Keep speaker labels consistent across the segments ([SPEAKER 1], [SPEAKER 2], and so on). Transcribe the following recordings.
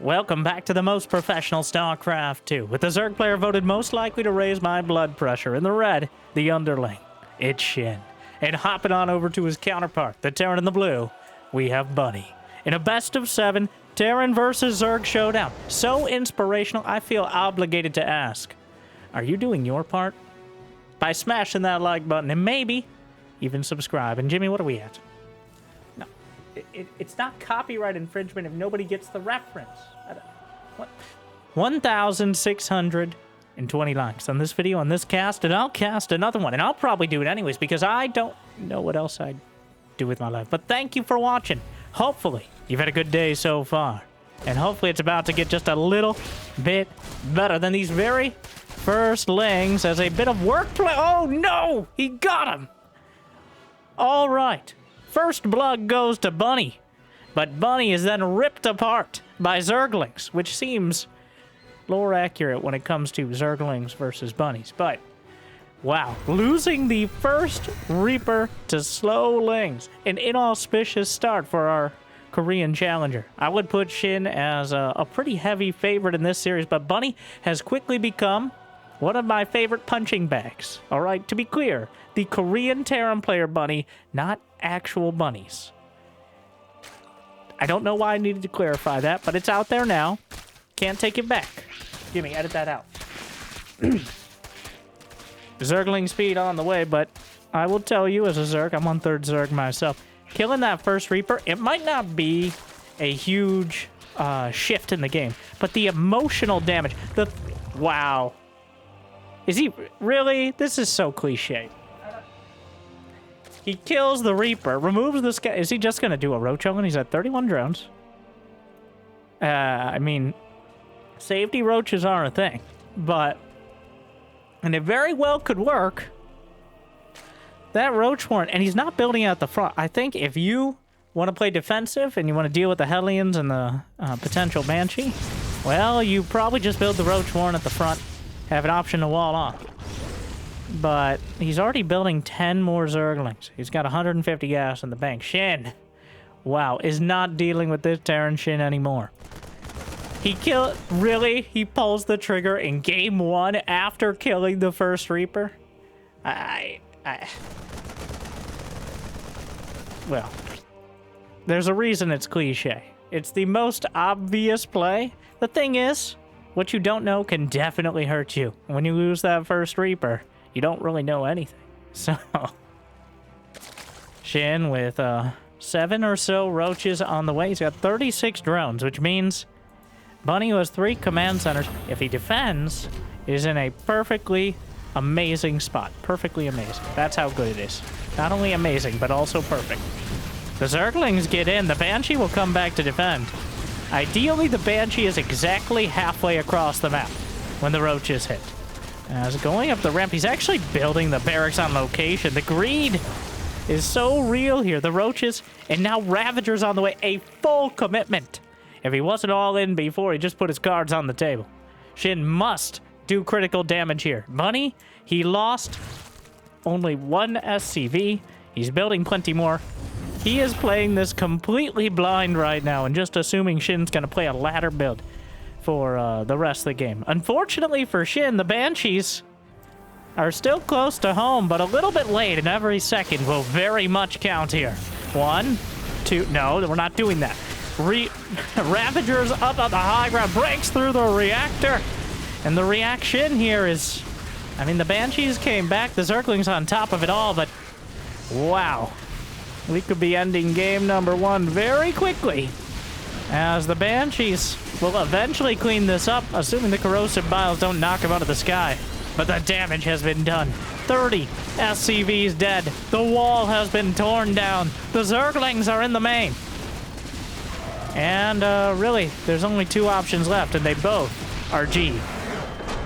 [SPEAKER 1] Welcome back to the most professional StarCraft 2, with the Zerg player voted most likely to raise my blood pressure. In the red, the underling, it's Shin. And hopping on over to his counterpart, the Terran in the blue, we have Bunny. In a best of 7, Terran versus Zerg showdown. So inspirational, I feel obligated to ask, are you doing your part? By smashing that like button and maybe even subscribe. And Jimmy, what are we at? No, it's not copyright infringement if nobody gets the reference. What? 1,620 likes on this video, on this cast, and I'll cast another one. And I'll probably do it anyways because I don't know what else I'd do with my life. But thank you for watching. Hopefully, you've had a good day so far. And hopefully it's about to get just a little bit better than these very first lings as a bit of wordplay. Oh no! He got him! All right. First blood goes to Bunny. But Bunny is then ripped apart by Zerglings, which seems lore accurate when it comes to Zerglings versus Bunnies. But, wow. Losing the first Reaper to Slowlings. An inauspicious start for our Korean challenger. I would put Shin as a pretty heavy favorite in this series, but Bunny has quickly become one of my favorite punching bags. All right, to be clear, the Korean Terran player Bunny, not actual bunnies. I don't know why I needed to clarify that, but it's out there now. Can't take it back. Jimmy, edit that out. Zergling speed on the way, but I will tell you as a Zerg, I'm on 3rd Zerg myself. Killing that first Reaper, it might not be a huge shift in the game, but the emotional damage, wow. Is he really? This is so cliche. He kills the Reaper, removes the sky. Is he just going to do a Rocho when he's at 31 drones? I mean, safety roaches are a thing, but, and it very well could work. That Roach Horn, and he's not building out the front. I think if you want to play defensive and you want to deal with the Hellions and the potential Banshee, well, you probably just build the Roach Horn at the front, have an option to wall off. But he's already building 10 more Zerglings. He's got 150 gas in the bank. Shin, wow, is not dealing with this Terran Shin anymore. He really? He pulls the trigger in game 1 after killing the first Reaper? Well, there's a reason it's cliche. It's the most obvious play. The thing is, what you don't know can definitely hurt you. When you lose that first Reaper, you don't really know anything. So, Shin with 7 or so roaches on the way. He's got 36 drones, which means Bunny, who has 3 command centers, if he defends, is in a perfectly amazing spot. Perfectly amazing. That's how good it is. Not only amazing, but also perfect. The Zerglings get in. The Banshee will come back to defend. Ideally, the Banshee is exactly halfway across the map when the roaches hit. As going up the ramp, he's actually building the barracks on location. The greed is so real here. The roaches, and now Ravagers on the way. A full commitment. If he wasn't all in before, he just put his cards on the table. Shin must do critical damage here. Bunny, he lost only 1 SCV. He's building plenty more. He is playing this completely blind right now and just assuming Shin's going to play a ladder build for the rest of the game. Unfortunately for Shin, the Banshees are still close to home, but a little bit late, and every second will very much count here. 1, 2, no, we're not doing that. Ravagers up on the high ground, breaks through the reactor, and the reaction here is, I mean, the Banshees came back, the Zerglings on top of it all, but wow. We could be ending game number 1 very quickly, as the Banshees will eventually clean this up, assuming the corrosive biles don't knock him out of the sky. But the damage has been done. 30 SCVs dead. The wall has been torn down. The Zerglings are in the main. And really, there's only 2 options left, and they both are G.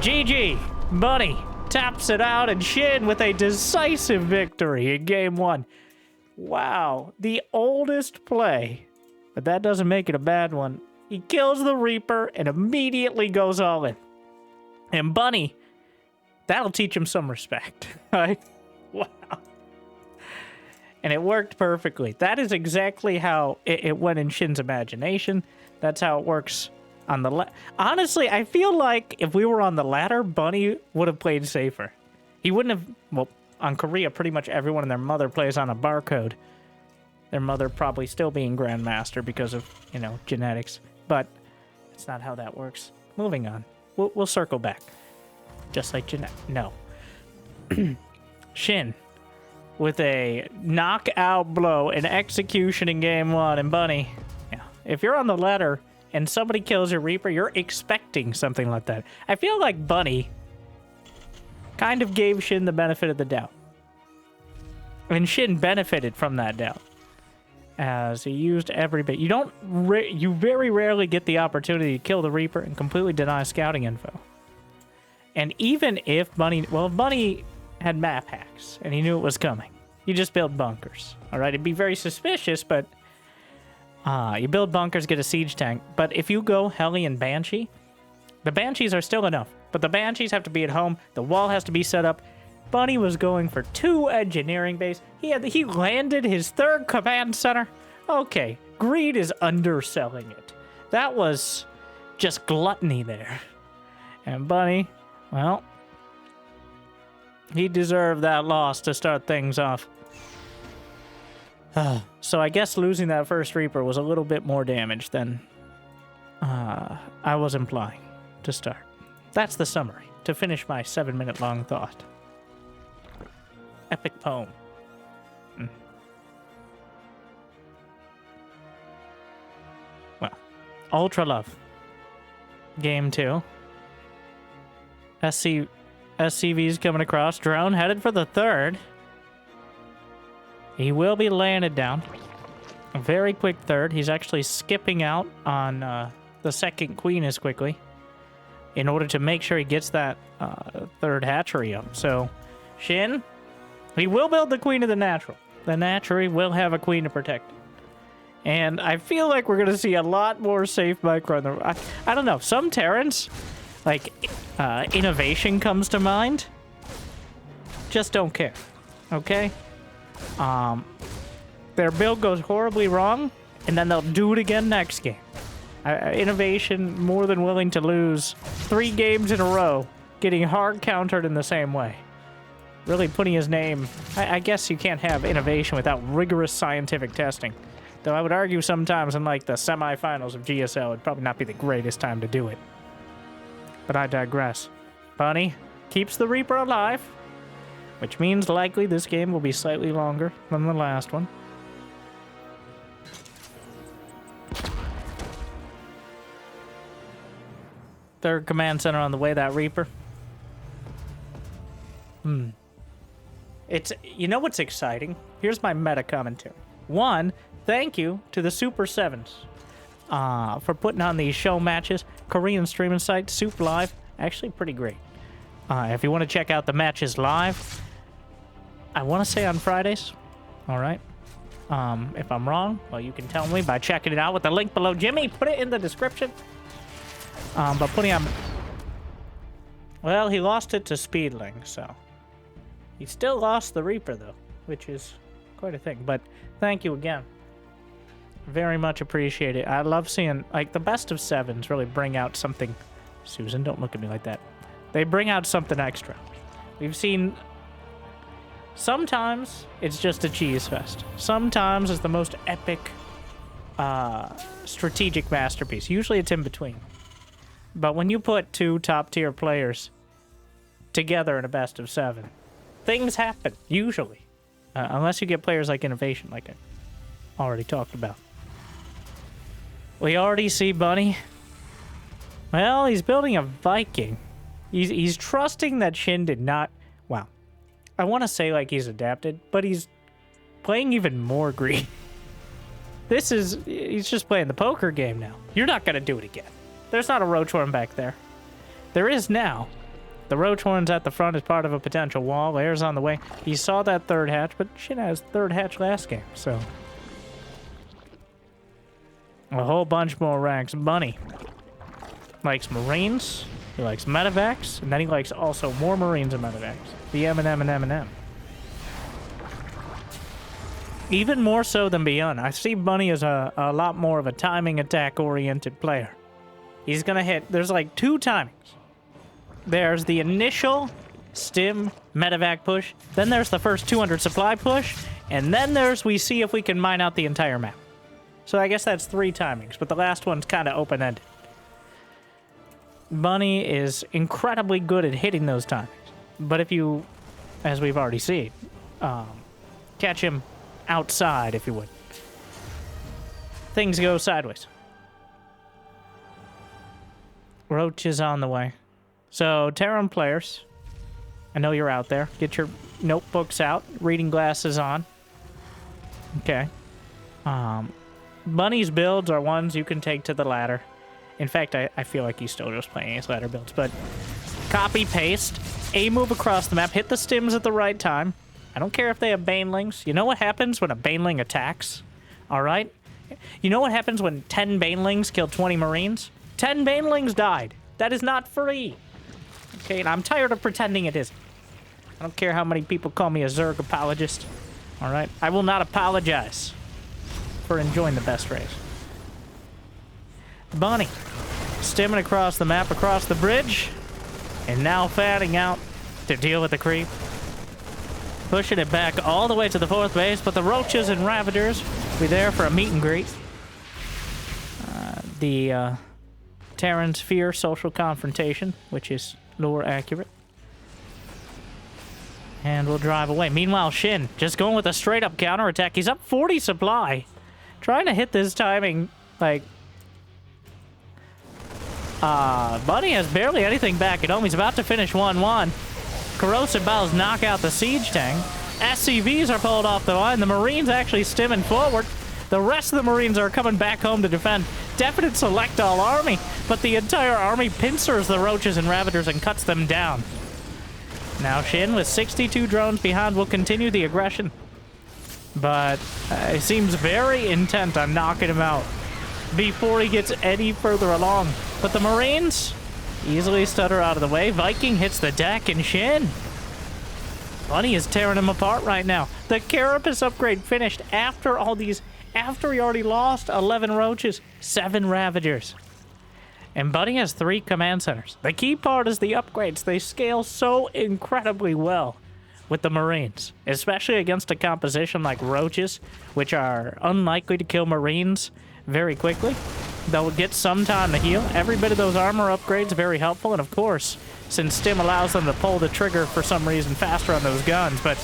[SPEAKER 1] GG. Bunny taps it out, and Shin with a decisive victory in game 1. Wow, the oldest play, but that doesn't make it a bad one. He kills the Reaper and immediately goes all in. And Bunny, that'll teach him some respect. Right? Wow. And it worked perfectly. That is exactly how it went in Shin's imagination. That's how it works On the honestly, I feel like if we were on the ladder, Bunny would have played safer. He wouldn't have. Well, on Korea, pretty much everyone and their mother plays on a barcode. Their mother probably still being Grandmaster because of, you know, genetics. But it's not how that works. Moving on. We'll circle back. Just like no. Shin with a knockout blow and execution in game 1. And Bunny, yeah, if you're on the ladder and somebody kills your Reaper, you're expecting something like that. I feel like Bunny kind of gave Shin the benefit of the doubt. And Shin benefited from that doubt, as he used every bit. You very rarely get the opportunity to kill the Reaper and completely deny scouting info. And even if Bunny, well, if Bunny had map hacks and he knew it was coming, you just build bunkers. All right, it'd be very suspicious, but you build bunkers, get a siege tank. But if you go Heli and Banshee, the Banshees are still enough, but the Banshees have to be at home. The wall has to be set up. Bunny was going for 2 engineering bays. He landed his 3rd command center. Okay, greed is underselling it. That was just gluttony there. And Bunny, well, he deserved that loss to start things off. So I guess losing that first Reaper was a little bit more damage than I was implying to start. That's the summary, to finish my 7-minute long thought. Epic poem. Well, Ultra Love. Game 2. SCV's coming across. Drone headed for the 3rd. He will be landed down. A very quick 3rd. He's actually skipping out on the 2nd queen as quickly in order to make sure he gets that 3rd hatchery up. So, Shin, he will build the queen of the natural. The hatchery will have a queen to protect it. And I feel like we're going to see a lot more safe micro. I don't know. Some Terrans, like, innovation comes to mind. Just don't care. Okay? Their build goes horribly wrong, and then they'll do it again next game. Innovation more than willing to lose 3 games in a row, getting hard countered in the same way. Really putting his name... I guess you can't have innovation without rigorous scientific testing. Though I would argue sometimes in like the semifinals of GSL, it'd probably not be the greatest time to do it. But I digress. Bunny keeps the Reaper alive, which means likely this game will be slightly longer than the last one. Third command center on the way, that Reaper. It's, you know what's exciting? Here's my meta commentary. 1, thank you to the Super 7s for putting on these show matches. Korean streaming site, Soup Live, actually pretty great. If you want to check out the matches live, I want to say on Fridays. All right. If I'm wrong, well, you can tell me by checking it out with the link below. Jimmy, put it in the description. But putting on... Well, he lost it to Speedling, so... He still lost the Reaper, though, which is quite a thing. But thank you again. Very much appreciate it. I love seeing, like, the best of 7s really bring out something... Susan, don't look at me like that. They bring out something extra. We've seen... Sometimes it's just a cheese fest. Sometimes it's the most epic strategic masterpiece. Usually it's in between. But when you put 2 top-tier players together in a best of 7, things happen, usually. Unless you get players like Innovation, like I already talked about. We already see Bunny. Well, he's building a Viking. He's trusting that Shin did not... Wow. I want to say like he's adapted, but he's playing even more green. He's just playing the poker game now. You're not going to do it again. There's not a Roachhorn back there. There is now. The Roachhorn's at the front as part of a potential wall. Air's on the way. He saw that 3rd hatch, but Shin has 3rd hatch last game, so... A whole bunch more ranks. Bunny likes Marines, he likes Medevacs, and then he likes also more Marines and Medevacs. The M&M and M&M. Even more so than Beyond. I see Bunny as a lot more of a timing attack-oriented player. He's going to hit. There's like 2 timings. There's the initial stim medevac push. Then there's the first 200 supply push. And then there's we see if we can mine out the entire map. So I guess that's 3 timings. But the last one's kind of open-ended. Bunny is incredibly good at hitting those timings. But if you, as we've already seen, catch him outside, if you would, things go sideways. Roach is on the way. So, Terran players, I know you're out there. Get your notebooks out, reading glasses on. Okay. Bunny's builds are ones you can take to the ladder. In fact, I feel like he's still just playing his ladder builds, but copy, paste, A move across the map, hit the stims at the right time. I don't care if they have banelings. You know what happens when a baneling attacks? All right? You know what happens when 10 banelings kill 20 Marines? 10 banelings died. That is not free. Okay, and I'm tired of pretending it isn't. I don't care how many people call me a Zerg apologist. All right? I will not apologize for enjoying the best race. Bunny, stimming across the map, across the bridge, and now fatting out to deal with the creep. Pushing it back all the way to the 4th base, but the Roaches and Ravagers will be there for a meet and greet. The Terran's fear social confrontation, which is lore accurate. And we'll drive away. Meanwhile, Shin just going with a straight-up counterattack. He's up 40 supply. Trying to hit this timing, like... Bunny has barely anything back at home. He's about to finish 1-1. Corrosive Bows knock out the siege tank. SCVs are pulled off the line. The Marines actually stimming forward. The rest of the Marines are coming back home to defend. Definite select all army, but the entire army pincers the Roaches and Ravagers and cuts them down. Now Shin, with 62 drones behind, will continue the aggression. But he seems very intent on knocking him out before he gets any further along. But the Marines easily stutter out of the way. Viking hits the deck, and Shin, Bunny is tearing him apart right now. The Carapace upgrade finished after all these, after he already lost 11 Roaches, 7 Ravagers. And Bunny has 3 command centers. The key part is the upgrades. They scale so incredibly well with the Marines, especially against a composition like Roaches, which are unlikely to kill Marines very quickly. They'll get some time to heal. Every bit of those armor upgrades very helpful, and of course, since Stim allows them to pull the trigger for some reason faster on those guns. But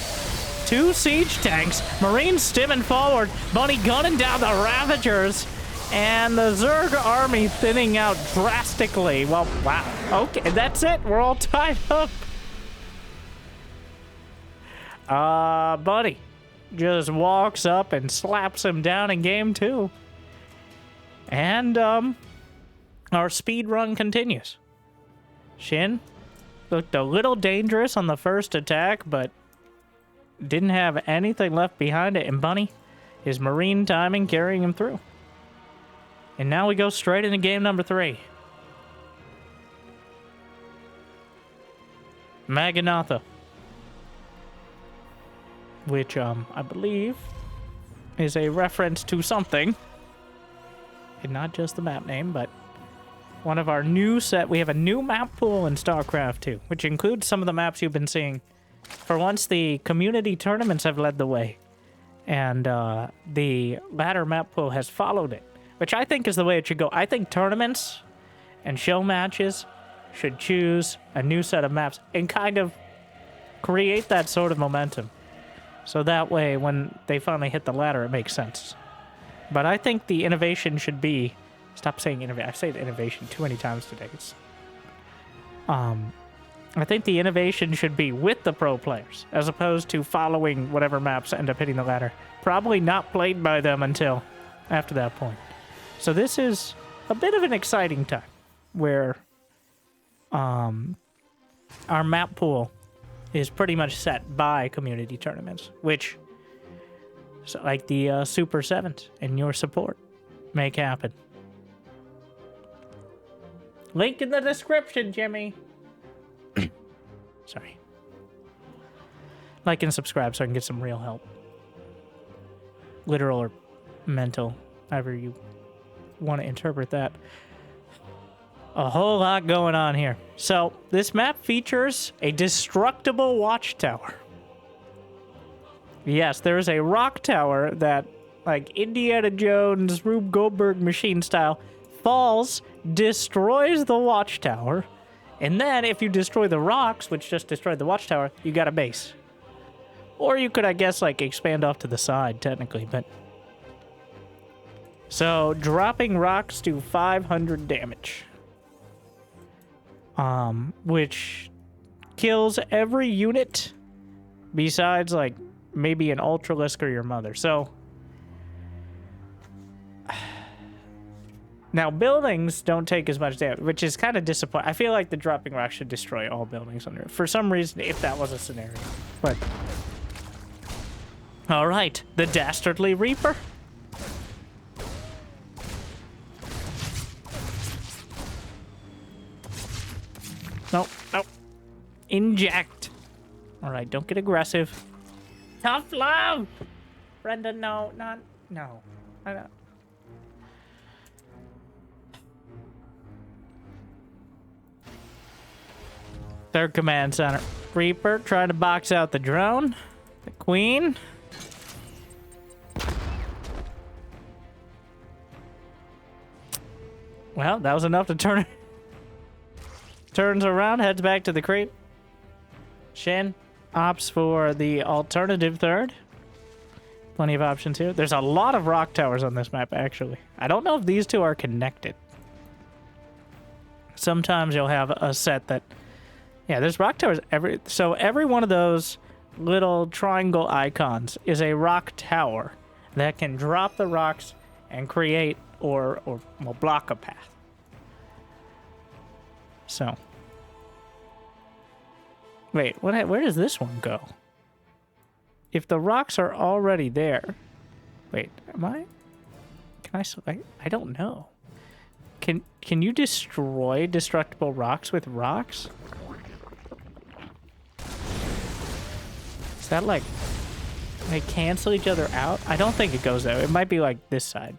[SPEAKER 1] 2 siege tanks, Marines stimming forward, Bunny gunning down the Ravagers, and the Zerg army thinning out drastically. Well, wow. Okay, that's it. We're all tied up. Bunny just walks up and slaps him down in game 2. And, our speed run continues. Shin looked a little dangerous on the first attack, but didn't have anything left behind it. And Bunny, his Marine timing carrying him through. And now we go straight into game number 3. Maganatha. Which, I believe is a reference to something. And not just the map name, but one of our new set. We have a new map pool in StarCraft 2, which includes some of the maps you've been seeing. For once, the community tournaments have led the way. And the ladder map pool has followed it, which I think is the way it should go. I think tournaments and show matches should choose a new set of maps and kind of create that sort of momentum. So that way, when they finally hit the ladder, it makes sense. But I think the innovation should be... Stop saying innovation. I've said innovation too many times today. I think the innovation should be with the pro players, as opposed to following whatever maps end up hitting the ladder. Probably not played by them until after that point. So this is a bit of an exciting time, where our map pool is pretty much set by community tournaments, which... So like the Super 7s and your support make happen. Link in the description, Jimmy. Sorry. Like and subscribe so I can get some real help. Literal or mental, however you want to interpret that. A whole lot going on here. So, this map features a destructible watchtower. Yes, there is a rock tower that, like Indiana Jones, Rube Goldberg machine style, falls, destroys the watchtower, and then if you destroy the rocks, which just destroyed the watchtower, you got a base. Or you could, I guess, like, expand off to the side, technically, but... So, dropping rocks do 500 damage. Which kills every unit besides, like, maybe an Ultralisk or your mother. So, now buildings don't take as much damage, which is kind of disappointing. I feel like the dropping rock should destroy all buildings under it. For some reason, if that was a scenario. But, all right, the Dastardly Reaper. Nope, nope. Inject. All right, don't get aggressive. Tough love! Brenda, no, not... No. I don't... Third command center. Reaper trying to box out the drone. The queen. Well, that was enough to turn it. Turns around, heads back to the creep. Shin opts for the alternative third. Plenty of options here. There's a lot of rock towers on this map, actually. I don't know if these two are connected. Sometimes you'll have a set that... Yeah, there's rock towers so every one of those little triangle icons is a rock tower that can drop the rocks and create or well, block a path. So, wait, where does this one go? If the rocks are already there, wait, can I select? I don't know. Can you destroy destructible rocks with rocks? Is that like, they cancel each other out? I don't think it goes there. It might be like this side.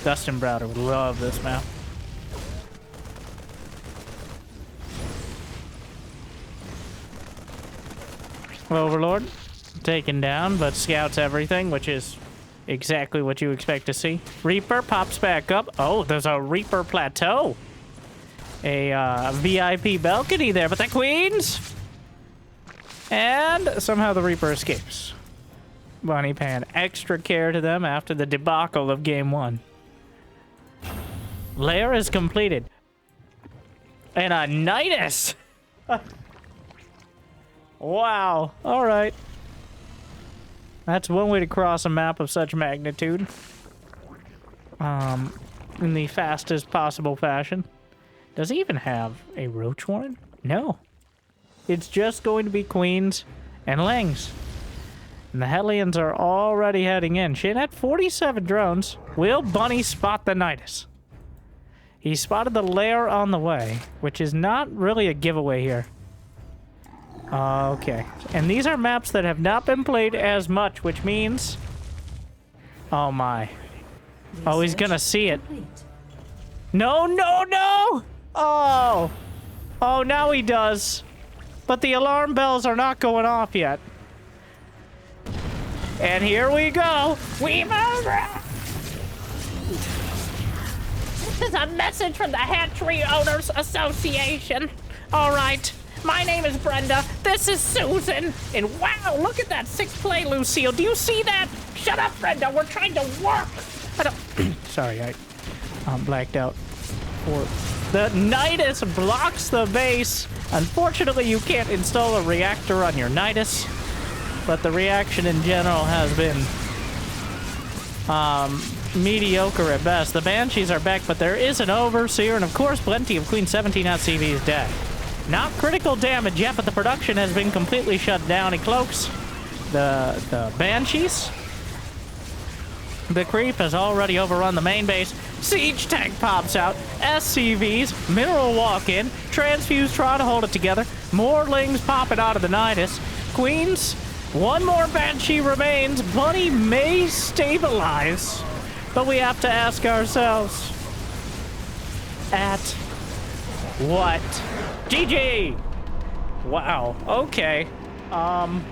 [SPEAKER 1] Dustin Browder would love this map. Overlord taken down, but scouts everything, which is exactly what you expect to see. Reaper pops back up. Oh, there's a Reaper plateau. A VIP balcony there, but the queens! And somehow the Reaper escapes. Bunny Pan, extra care to them after the debacle of game 1. Lair is completed. And a Nidus! Wow, alright. That's one way to cross a map of such magnitude. In the fastest possible fashion. Does he even have a Roach Warren? No. It's just going to be queens and Langs. And the Hellions are already heading in. Shin had 47 drones. Will Bunny spot the Nidus? He spotted the lair on the way, which is not really a giveaway here. Okay. And these are maps that have not been played as much, which means... Oh my. Oh, he's gonna see it. No, no, no! Oh! Oh, now he does. But the alarm bells are not going off yet. And here we go. We move. This is a message from the Hatchery Owners Association. All right. My name is Brenda. This is Susan. And wow, look at that 6 play, Lucille. Do you see that? Shut up, Brenda. We're trying to work. I don't... Sorry, I blacked out. The Nidus blocks the base. Unfortunately, you can't install a reactor on your Nidus. But the reaction in general has been mediocre at best. The Banshees are back, but there is an Overseer, and of course, plenty of Queen 17 out CV's dead. Not critical damage yet, but the production has been completely shut down. He cloaks the Banshees. The creep has already overrun the main base. Siege tank pops out. SCVs, mineral walk-in, transfuse trying to hold it together. More lings popping out of the Nidus. Queens, one more Banshee remains. Bunny may stabilize But we have to ask ourselves, at what? GG! Wow, okay. I'm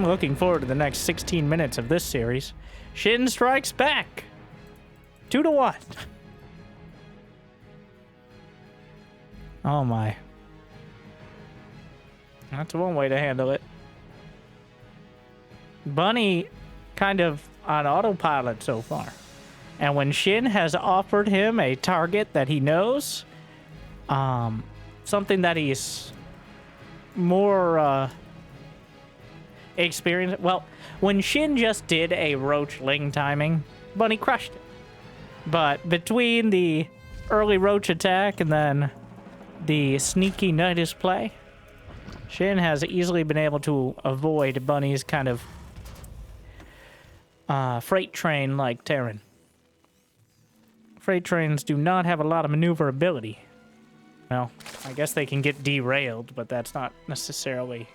[SPEAKER 1] looking forward to the next 16 minutes of this series. Shin strikes back. 2-1. Oh my. That's one way to handle it. Bunny kind of on autopilot so far. And when Shin has offered him a target that he knows, something that he's more experienced. Well, when Shin just did a Roach Ling timing, Bunny crushed it. But between the early Roach attack and then the sneaky Nidus play, Shin has easily been able to avoid Bunny's kind of freight train like Terran. Freight trains do not have a lot of maneuverability. Well, I guess they can get derailed, but that's not necessarily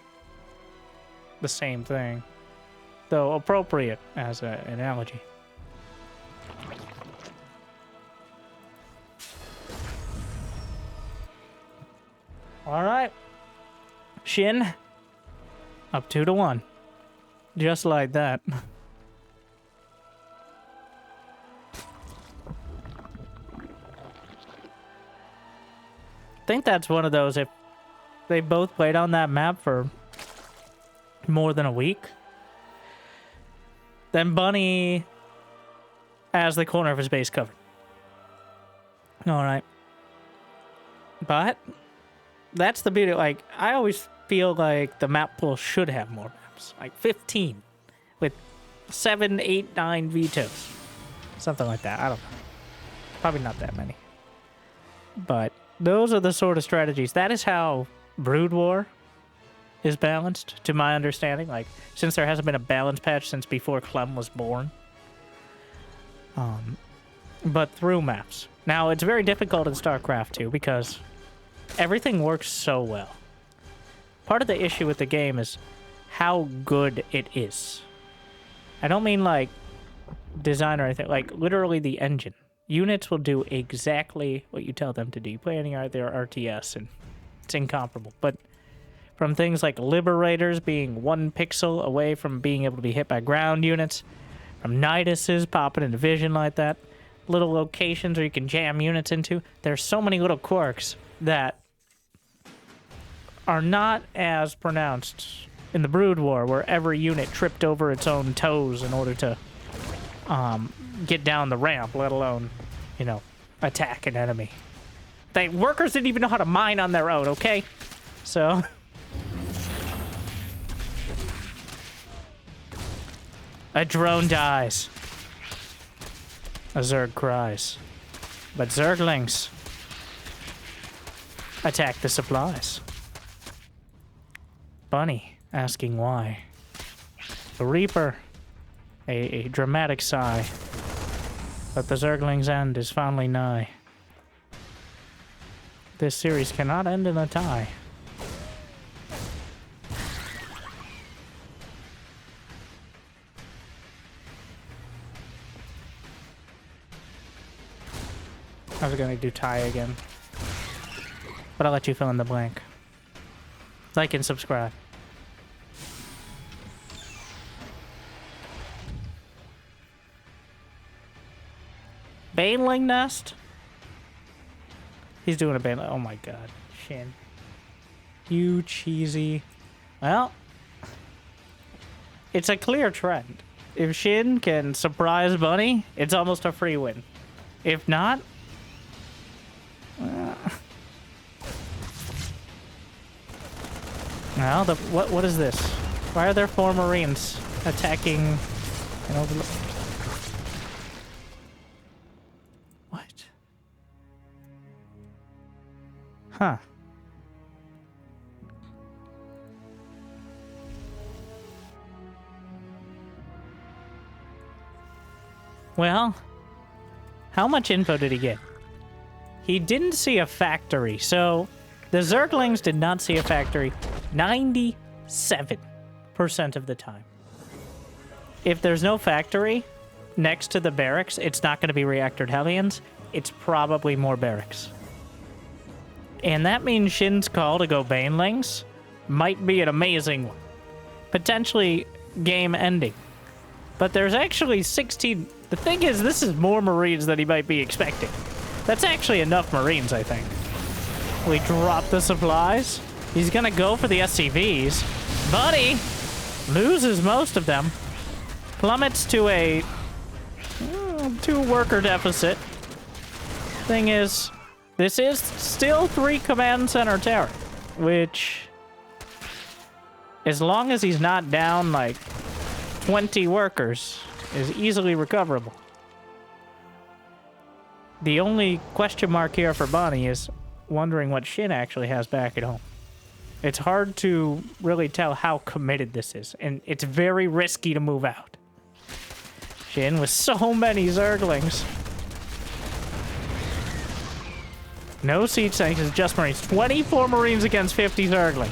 [SPEAKER 1] the same thing. Though appropriate as an analogy. Alright. Shin. Up 2-1. Just like that. I think that's one of those, if they both played on that map for more than a week, then Bunny has the corner of his base covered. Alright. But that's the beauty. Like, I always feel like the map pool should have more maps. Like 15 with 7, 8, 9 vetoes. Something like that. I don't know. Probably not that many. But those are the sort of strategies. That is how Brood War is balanced, to my understanding. Like, since there hasn't been a balance patch since before Clem was born. But through maps. Now, it's very difficult in StarCraft too, because everything works so well. Part of the issue with the game is how good it is. I don't mean like design or anything, like literally the engine. Units will do exactly what you tell them to do. You play any their RTS and it's incomparable. But from things like Liberators being 1 pixel away from being able to be hit by ground units, from Niduses popping into vision like that, little locations where you can jam units into, there's so many little quirks that are not as pronounced in the Brood War, where every unit tripped over its own toes in order to get down the ramp, let alone, you know, attack an enemy. The workers didn't even know how to mine on their own, okay? So a drone dies. A Zerg cries. But Zerglings attack the supplies. Bunny asking why. The Reaper, a dramatic sigh. But the Zergling's end is finally nigh. This series cannot end in a tie. I was gonna do tie again, but I'll let you fill in the blank. Like and subscribe. Baneling Nest? He's doing a Baneling. Oh my god. Shin. You cheesy. Well, it's a clear trend. If Shin can surprise Bunny, it's almost a free win. If not, well, what is this? Why are there 4 Marines attacking an overload? What? Huh. Well, how much info did he get? He didn't see a factory, so the Zerglings did not see a factory 97% of the time. If there's no factory, next to the barracks, it's not going to be reactored Hellions. It's probably more barracks. And that means Shin's call to go Banelings might be an amazing one. Potentially game-ending. But there's actually 16... The thing is, this is more Marines than he might be expecting. That's actually enough Marines, I think. We drop the supplies. He's going to go for the SCVs. Buddy loses most of them. Plummets to a 2-worker deficit. Thing is, this is still 3 command center terror, which, as long as he's not down like 20 workers, is easily recoverable. The only question mark here for Bonnie is wondering what Shin actually has back at home. It's hard to really tell how committed this is, and it's very risky to move out. Shin with so many Zerglings. No siege sanctions, just Marines. 24 Marines against 50 Zerglings.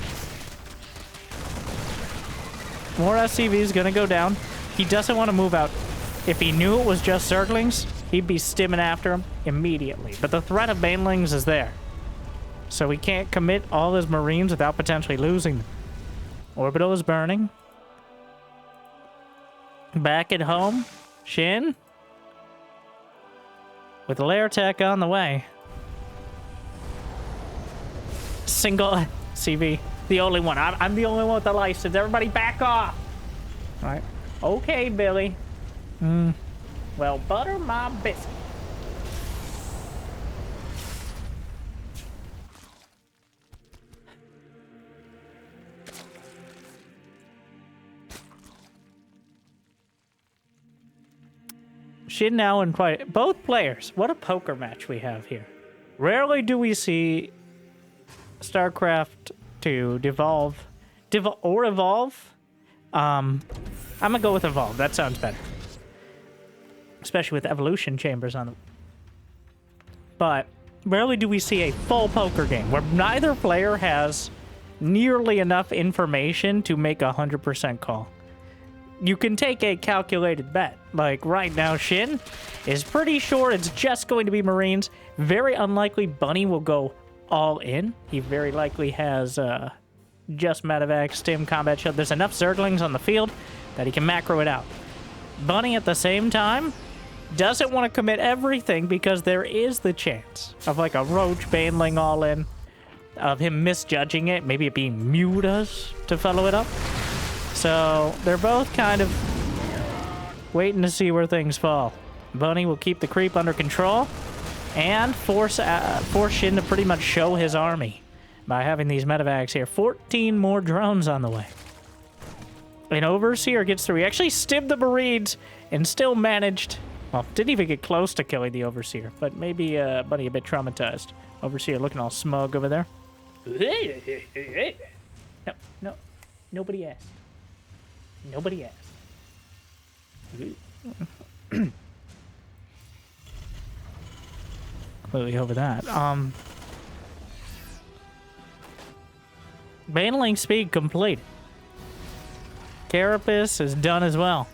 [SPEAKER 1] More SCVs gonna go down. He doesn't want to move out. If he knew it was just Zerglings, he'd be stimming after him immediately. But the threat of Banelings is there. So he can't commit all his Marines without potentially losing them. Orbital is burning. Back at home, Shin. With lair tech on the way. Single CV. The only one. I'm the only one with the license. Everybody back off. All right. Okay, Billy. Well, butter my biscuit. Shin now in quite both players. What a poker match we have here. Rarely do we see StarCraft to evolve. I'm gonna go with evolve. That sounds better. Especially with evolution chambers on them. But rarely do we see a full poker game where neither player has nearly enough information to make a 100% call. You can take a calculated bet. Like right now, Shin is pretty sure it's just going to be Marines. Very unlikely Bunny will go all in. He very likely has just medevac, stim, combat shield. There's enough Zerglings on the field that he can macro it out. Bunny at the same time doesn't want to commit everything because there is the chance of like a Roach Baneling all in, of him misjudging it, maybe it being Mutas to follow it up. So they're both kind of waiting to see where things fall. Bunny will keep the creep under control and force Shin to pretty much show his army by having these medevacs here. 14 more drones on the way. An Overseer gets through. He actually stimmed the Marines and still managed... Well, didn't even get close to killing the Overseer, but maybe Bunny a bit traumatized. Overseer looking all smug over there. No, nobody asked. Nobody asked. Completely over that. Baneling speed complete. Carapace is done as well.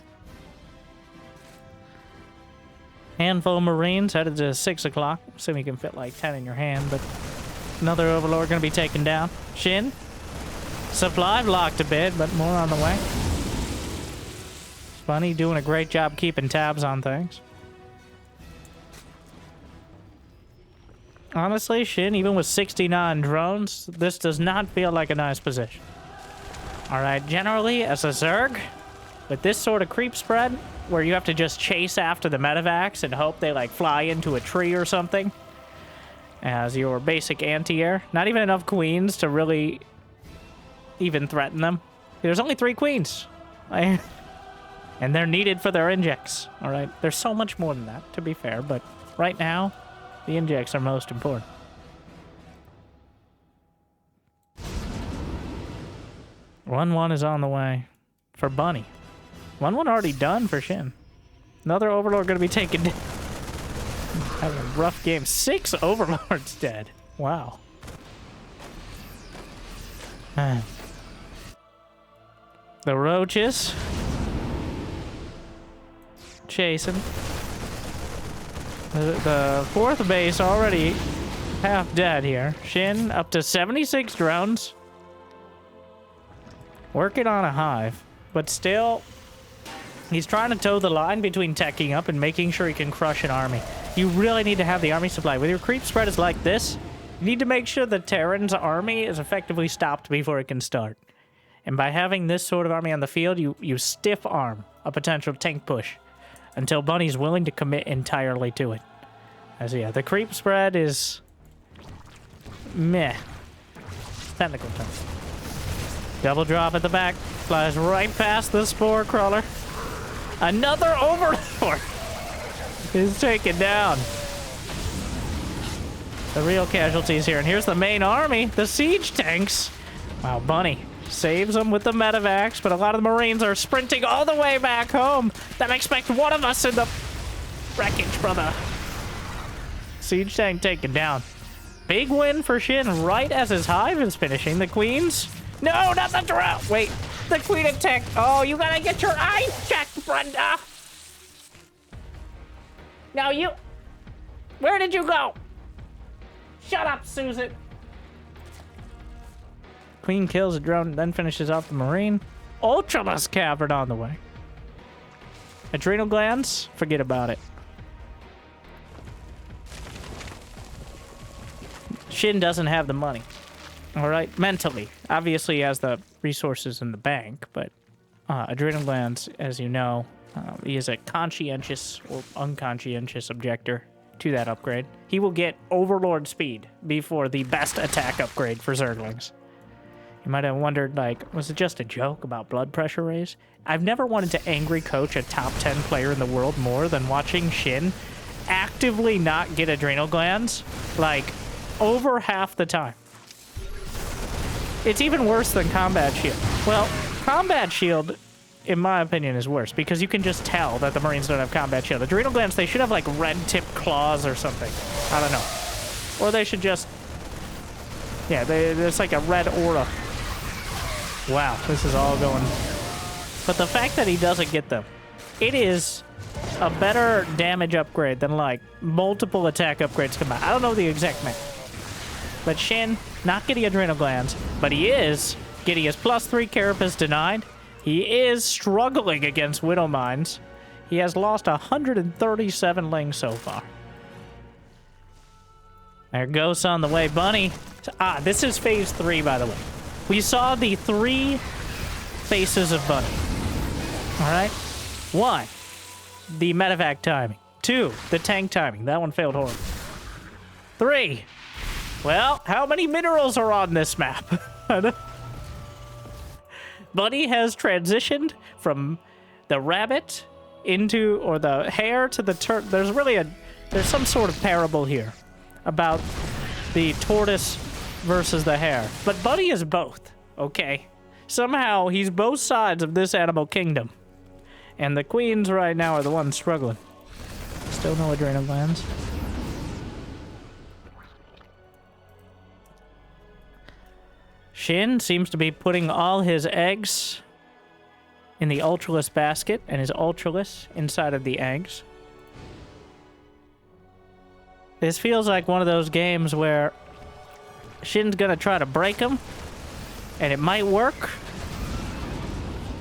[SPEAKER 1] Handful of Marines headed to 6 o'clock. Assume you can fit like 10 in your hand, but another Overlord gonna be taken down. Shin. Supply blocked a bit, but more on the way. Bunny doing a great job keeping tabs on things. Honestly, Shin, even with 69 drones, this does not feel like a nice position. Alright, generally, as a Zerg, with this sort of creep spread, where you have to just chase after the medevacs and hope they, like, fly into a tree or something, as your basic anti-air, not even enough queens to really even threaten them. There's only 3 queens. And they're needed for their injects, alright? There's so much more than that, to be fair, but right now, the injects are most important. One is on the way for Bunny. 1-1 already done for Shin. Another Overlord going to be taken down. Having a rough game. 6 Overlords dead. Wow. The Roaches. chasing. The fourth base already half dead here. Shin up to 76 drones. Working on a hive, but still, he's trying to toe the line between teching up and making sure he can crush an army. You really need to have the army supply. With your creep spread is like this, you need to make sure the Terran's army is effectively stopped before it can start. And by having this sort of army on the field, you stiff arm a potential tank push until Bunny's willing to commit entirely to it. As yeah, the creep spread is meh. Technical terms. Double drop at the back, flies right past the spore crawler. Another overlord is taken down. The real casualties here, and here's the main army, the siege tanks. Wow, Bunny saves them with the medevacs, but a lot of the Marines are sprinting all the way back home. Then expect one of us in the wreckage, brother. Siege tank taken down. Big win for Shin right as his hive is finishing. The queens. No, not the drone. Wait, the queen attacked. Oh, you gotta get your eyes checked, Brenda. Now you. Where did you go? Shut up, Susan. Queen kills a drone, then finishes off the Marine. Ultraless Cavern on the way. Adrenal glands? Forget about it. Shin doesn't have the money. Alright, mentally. Obviously he has the resources in the bank, but adrenal glands, as you know, he is a conscientious or unconscientious objector to that upgrade. He will get Overlord speed before the best attack upgrade for Zerglings. You might have wondered, like, was it just a joke about blood pressure raise? I've never wanted to angry coach a top 10 player in the world more than watching Shin actively not get adrenal glands, like, over half the time. It's even worse than Combat Shield. Well, Combat Shield, in my opinion, is worse because you can just tell that the Marines don't have Combat Shield. Adrenal glands, they should have, like, red-tipped claws or something. I don't know. Or they should just... Yeah, there's like a red aura. Wow, this is all going... But the fact that he doesn't get them, it is a better damage upgrade than, like, multiple attack upgrades combined. I don't know the exact math. But Shin, not getting adrenal glands, but he is getting his +3 carapace denied. He is struggling against Widow Mines. He has lost 137 lings so far. There Ghosts on the way. Bunny. This is phase 3, by the way. We saw the 3 faces of Bunny. Alright? 1, the medevac timing. 2, the tank timing. That one failed horribly. 3, well, how many minerals are on this map? Bunny has transitioned from the rabbit into, or the hare to the turtle. There's some sort of parable here about the tortoise versus the hare. But Bunny is both, okay? Somehow, he's both sides of this animal kingdom. And the queens right now are the ones struggling. Still no adrenal glands. Shin seems to be putting all his eggs in the Ultraless basket, and his Ultraless inside of the eggs. This feels like one of those games where Shin's gonna try to break him, and it might work,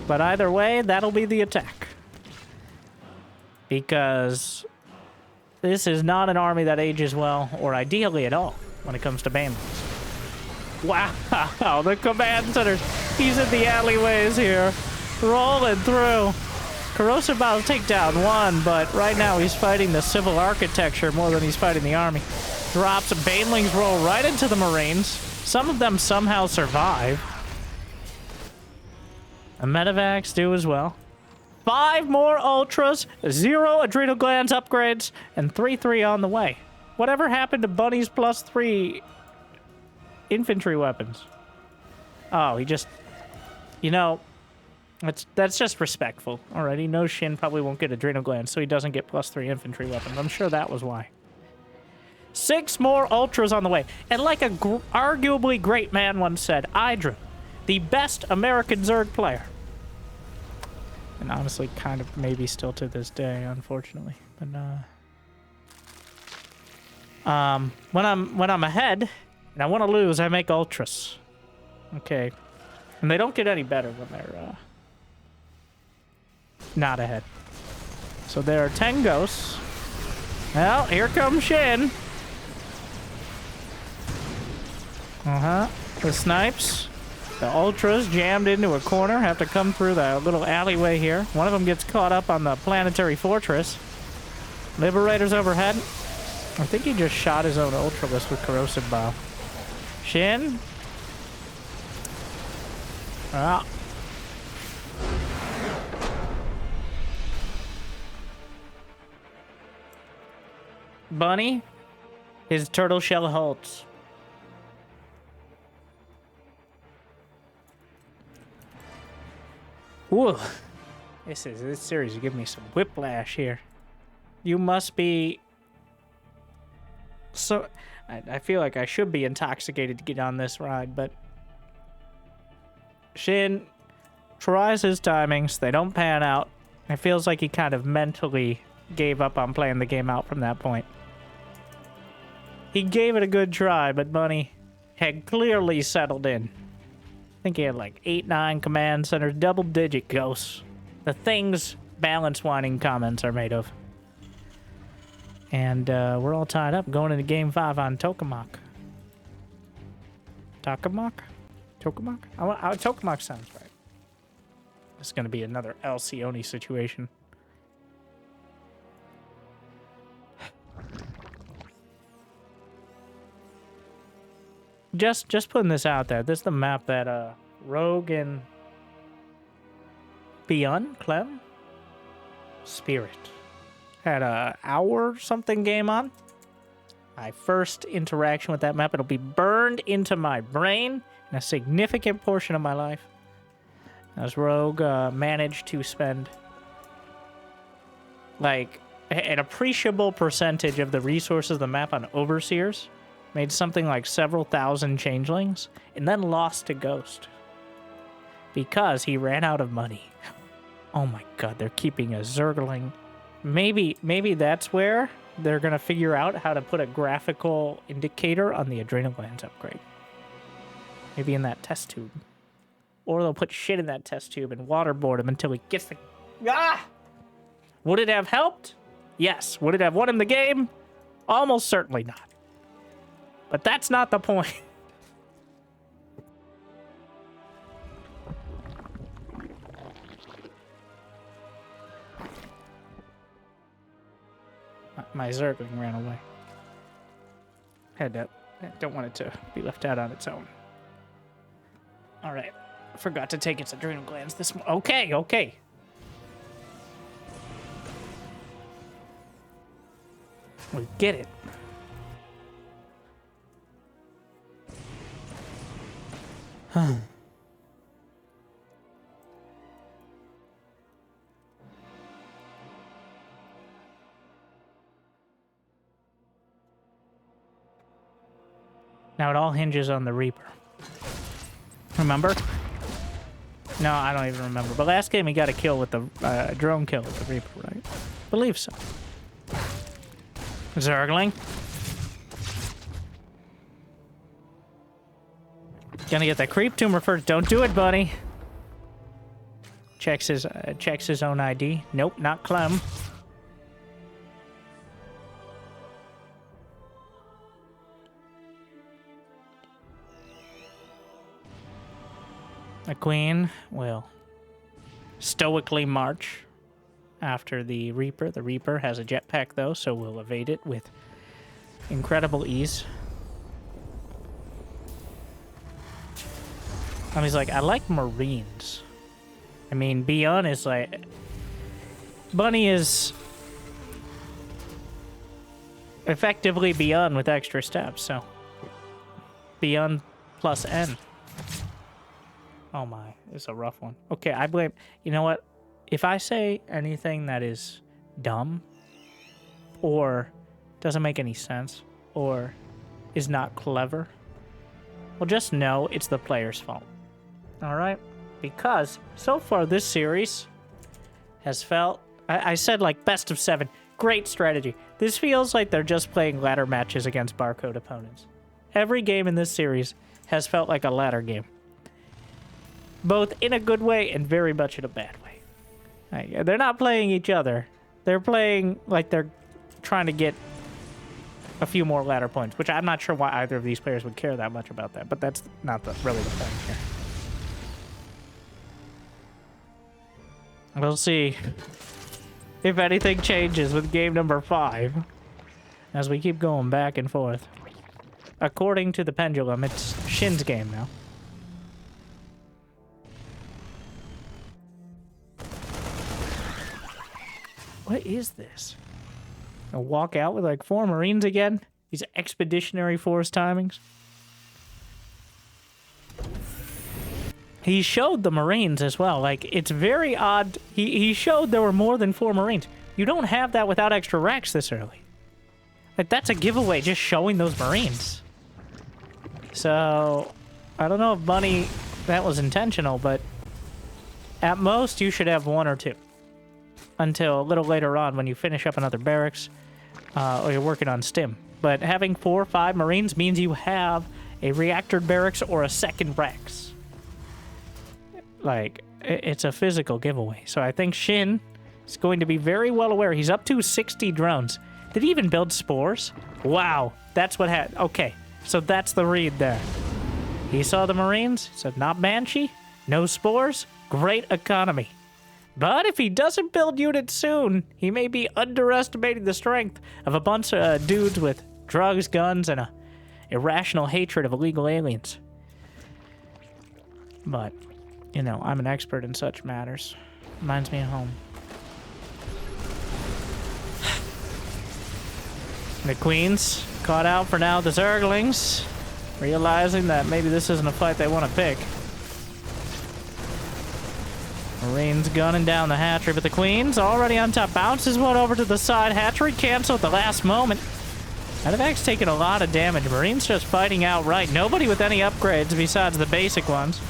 [SPEAKER 1] but either way, that'll be the attack. Because this is not an army that ages well, or ideally at all, when it comes to banelings. Wow, the command centers. He's in the alleyways here, rolling through. Corrosive Bows take down 1, but right now he's fighting the civil architecture more than he's fighting the army. Drops, banelings roll right into the Marines. Some of them somehow survive. And medevacs do as well. 5 more ultras, 0 adrenal glands upgrades, and 3-3 on the way. Whatever happened to Bunny's +3 infantry weapons? Oh, he just... You know, that's just respectful. Alright, he knows Shin probably won't get adrenal glands, so he doesn't get +3 infantry weapons. I'm sure that was why. 6 more ultras on the way. And like a arguably great man once said, Idra, the best American Zerg player. And honestly, kind of maybe still to this day, unfortunately. But when I'm ahead and I want to lose, I make ultras. Okay, and they don't get any better when they're not ahead. So there are 10 ghosts. Well, here comes Shin. The snipes. The ultras jammed into a corner, have to come through the little alleyway here. One of them gets caught up on the planetary fortress. Liberators overhead. I think he just shot his own ultralist with corrosive bow. Shin. Ah. Bunny. His turtle shell holds. Ooh, this series is giving me some whiplash here. You must be so. I feel like I should be intoxicated to get on this ride, but Shin tries his timings. They don't pan out. It feels like he kind of mentally gave up on playing the game out from that point. He gave it a good try, but Bunny had clearly settled in. I think he had like 8, 9 command centers, double-digit ghosts. The things balance whining comments are made of. And we're all tied up going into Game 5 on Tokamak. Tokamak? Tokamak? Tokamak sounds right. This is going to be another Alcyone situation. Just putting this out there. This is the map that Rogue and Beyond Clem Spirit had a hour something game on. My first interaction with that map. It'll be burned into my brain in a significant portion of my life. As Rogue managed to spend like an appreciable percentage of the resources of the map on overseers. Made something like several thousand changelings, and then lost to Ghost. Because he ran out of money. Oh my god, they're keeping a Zergling. Maybe that's where they're gonna figure out how to put a graphical indicator on the adrenal glands upgrade. Maybe in that test tube. Or they'll put shit in that test tube and waterboard him until he gets the... Ah! Would it have helped? Yes. Would it have won him the game? Almost certainly not. But that's not the point. My Zergling ran away. Don't want it to be left out on its own. Alright. Forgot to take its adrenal glands this morning. Okay. We get it. Now it all hinges on the Reaper. Remember? No, I don't even remember. But last game he got a kill with the drone kill with the Reaper, right? Believe so. Zergling. Gonna get that creep tumor first. Don't do it, buddy. Checks his own ID. Nope, not Clem. The Queen will stoically march after the Reaper. The Reaper has a jetpack, though, so we'll evade it with incredible ease. And he's like, I like Marines. I mean, Beyond is like... Bunny is effectively Beyond with extra steps, so... Beyond plus N. Oh my, it's a rough one. Okay, I blame... You know what? If I say anything that is dumb, or doesn't make any sense, or is not clever, well, just know it's the player's fault. Alright? Because, so far this series, has felt... I said, like, best of 7. Great strategy. This feels like they're just playing ladder matches against barcode opponents. Every game in this series has felt like a ladder game. Both in a good way and very much in a bad way. Like, they're not playing each other. They're playing like they're trying to get a few more ladder points, which I'm not sure why either of these players would care that much about that, but that's not really the point here. We'll see if anything changes with game number 5 as we keep going back and forth. According to the pendulum, it's Shin's game now. What is this? A walk out with like 4 Marines again? These expeditionary force timings? He showed the Marines as well. Like, it's very odd. He showed there were more than 4 Marines. You don't have that without extra racks this early. Like, that's a giveaway, just showing those Marines. So, I don't know if Bunny, that was intentional, but at most you should have 1 or 2. Until a little later on when you finish up another barracks or you're working on stim. But having 4 or 5 Marines means you have a reactor barracks or a second racks. Like, it's a physical giveaway. So I think Shin is going to be very well aware. He's up to 60 drones. Did he even build spores? Wow, that's what had... Okay, so that's the read there. He saw the Marines, said not Banshee, no spores, great economy. But if he doesn't build units soon, he may be underestimating the strength of a bunch of dudes with drugs, guns, and a irrational hatred of illegal aliens. But, you know, I'm an expert in such matters. Reminds me of home. The Queens caught out for now the Zerglings, realizing that maybe this isn't a fight they want to pick. Marines gunning down the hatchery, but the Queen's already on top. Bounces one over to the side. Hatchery canceled at the last moment. Medevac's taking a lot of damage. Marines just fighting outright. Nobody with any upgrades besides the basic ones.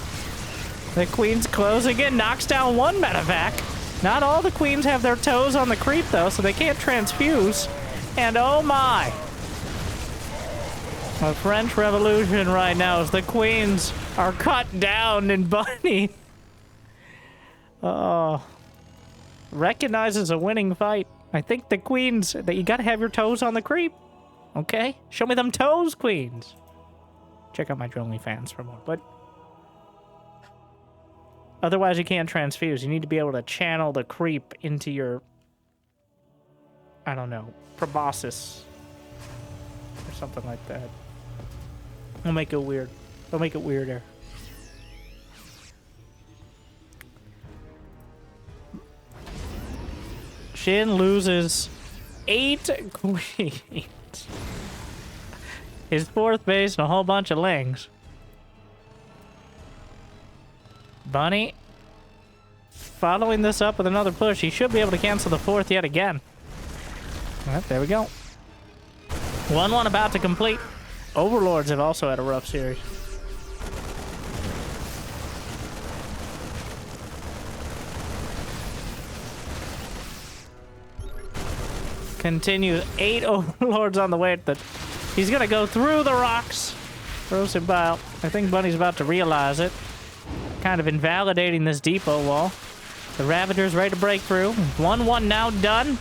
[SPEAKER 1] The Queen's closing in. Knocks down 1 Medevac. Not all the Queens have their toes on the creep, though, so they can't transfuse. And oh my! A French Revolution right now as the Queens are cut down in Bunny. Recognizes a winning fight. I think the Queens, that you gotta have your toes on the creep. Okay? Show me them toes, Queens. Check out my OnlyFans for more, but... Otherwise you can't transfuse. You need to be able to channel the creep into your... I don't know, proboscis. Or something like that. I'll make it weird. I'll make it weirder. Shin loses 8 Queens. His 4th base and a whole bunch of Lings. Bunny following this up with another push. He should be able to cancel the 4th yet again. Alright, there we go. 1-1 about to complete. Overlords have also had a rough series. Continues 8 Overlords on the way. He's going to go through the rocks. Throws him out. I think Bunny's about to realize it. Kind of invalidating this depot wall. The Ravagers ready to break through. 1-1 now done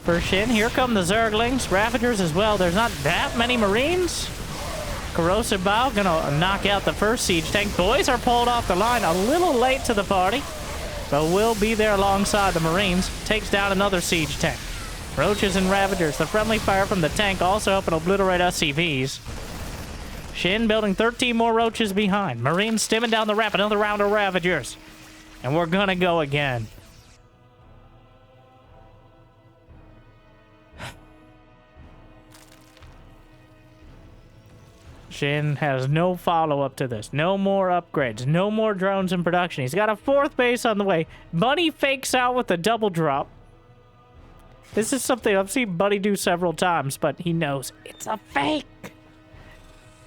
[SPEAKER 1] for Shin. Here come the Zerglings. Ravagers as well. There's not that many Marines. Corrosive Bow gonna knock out the first siege tank. Boys are pulled off the line a little late to the party, but will be there alongside the Marines. Takes down another siege tank. Roaches and Ravagers. The friendly fire from the tank also helping obliterate SCVs. Shin building 13 more Roaches behind. Marines stimming down the ramp. Another round of Ravagers. And we're gonna go again. Shin has no follow-up to this. No more upgrades. No more drones in production. He's got a 4th base on the way. Bunny fakes out with a double drop. This is something I've seen Bunny do several times, but he knows it's a fake.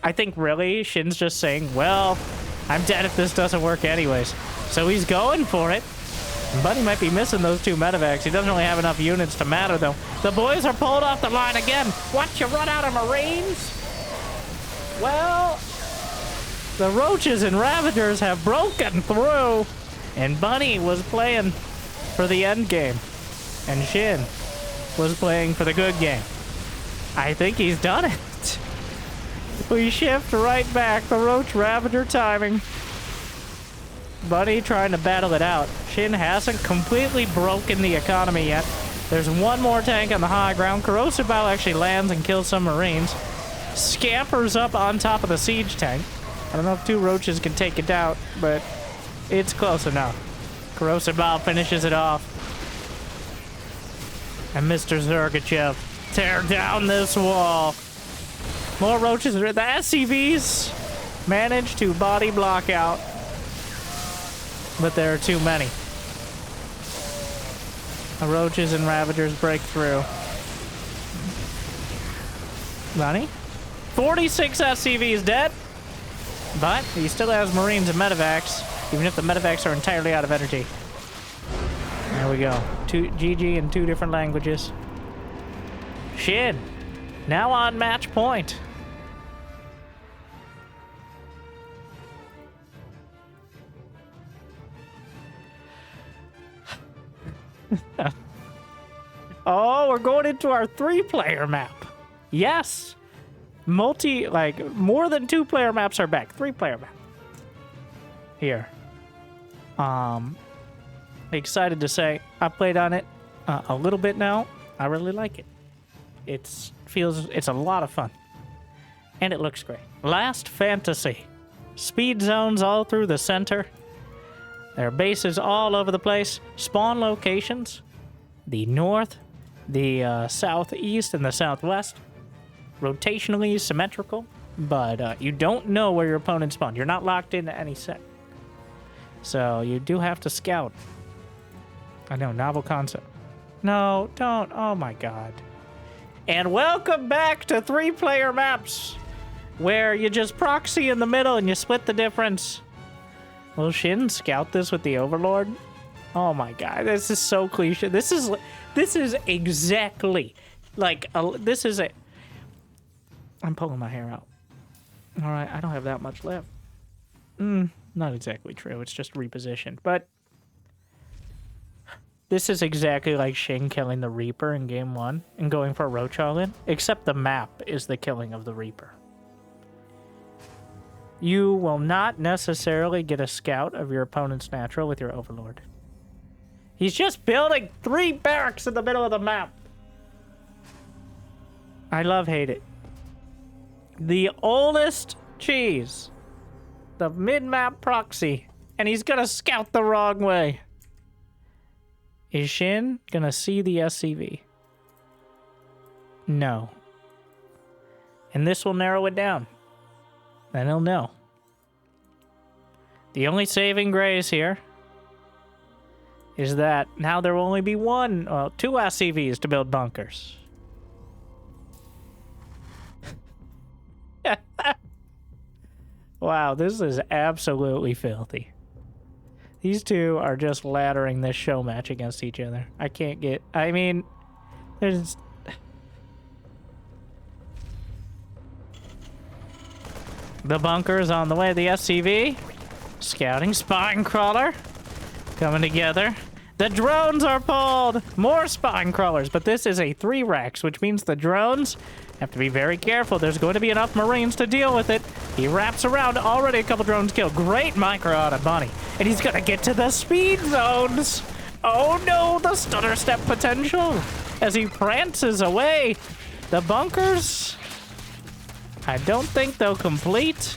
[SPEAKER 1] I think really Shin's just saying, well, I'm dead if this doesn't work anyways. So he's going for it. Buddy might be missing those 2 medevacs. He doesn't really have enough units to matter, though. The boys are pulled off the line again. What, you run out of Marines? Well, the Roaches and Ravagers have broken through, and Bunny was playing for the end game, and Shin was playing for the good game. I think he's done it. We shift right back. The Roach Ravager timing. Bunny trying to battle it out. Shin hasn't completely broken the economy yet. There's one more tank on the high ground. Corrosive Bow actually lands and kills some Marines. Scampers up on top of the siege tank. I don't know if 2 Roaches can take it out, but it's close enough. Corrosive Bow finishes it off. And Mr. Zergachev, tear down this wall. More Roaches. The SCVs manage to body block out, but there are too many. The Roaches and Ravagers break through. Bunny? 46 SCVs dead, but he still has Marines and medevacs, even if the medevacs are entirely out of energy. There we go. GG in 2 different languages. Shin, now on match point. Oh, we're going into our 3-player map. Yes. More than 2-player maps are back. 3-player map. Here. Excited to say I played on it a little bit now. I really like it. It's a lot of fun. And it looks great. Last Fantasy. Speed zones all through the center. There are bases all over the place. Spawn locations. The north, the southeast, and the southwest. Rotationally symmetrical, but you don't know where your opponent spawned. You're not locked into any set. So you do have to scout. I know, novel concept. No, don't. Oh my god. And welcome back to 3-player maps, where you just proxy in the middle and you split the difference. Will Shin scout this with the Overlord? Oh my god, this is so cliche. This is exactly like this is a. I'm pulling my hair out. All right, I don't have that much left. Not exactly true. It's just repositioned, but this is exactly like Shin killing the Reaper in Game 1 and going for a Roach all-in, except the map is the killing of the Reaper. You will not necessarily get a scout of your opponent's natural with your Overlord. He's just building 3 barracks in the middle of the map. I hate it. The oldest cheese. The mid-map proxy. And he's gonna scout the wrong way. Is Shin gonna see the SCV? No. And this will narrow it down. Then he'll know. The only saving grace here is that now there will only be 2 SCVs to build bunkers. Wow, this is absolutely filthy. These 2 are just laddering this show match against each other. I can't get... I mean, there's... The bunker is on the way. The SCV. Scouting. Spine crawler. Coming together. The drones are pulled. More spine crawlers. But this is a 3 racks, which means the drones have to be very careful. There's going to be enough Marines to deal with it. He wraps around. Already a couple drones killed. Great micro out of Bunny. And he's going to get to the speed zones. Oh no, the stutter step potential. As he prances away. The bunkers... I don't think they'll complete.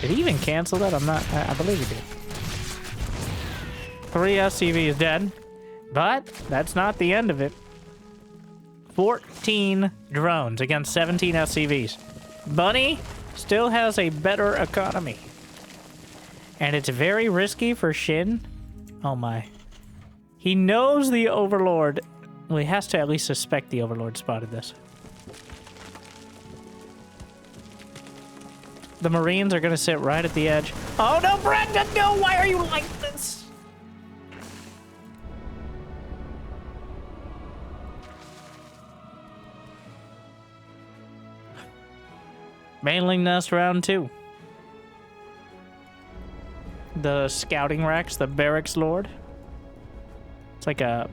[SPEAKER 1] Did he even cancel that? I believe he did. 3 SCVs dead. But that's not the end of it. 14 drones against 17 SCVs. Bunny still has a better economy. And it's very risky for Shin. Oh my. He knows the Overlord. Well, he has to at least suspect the Overlord spotted this. The Marines are going to sit right at the edge. Oh no, Brendan, no! Why are you like this? Mailing Nest round 2. The Scouting Rex, the Barracks Lord. It's like a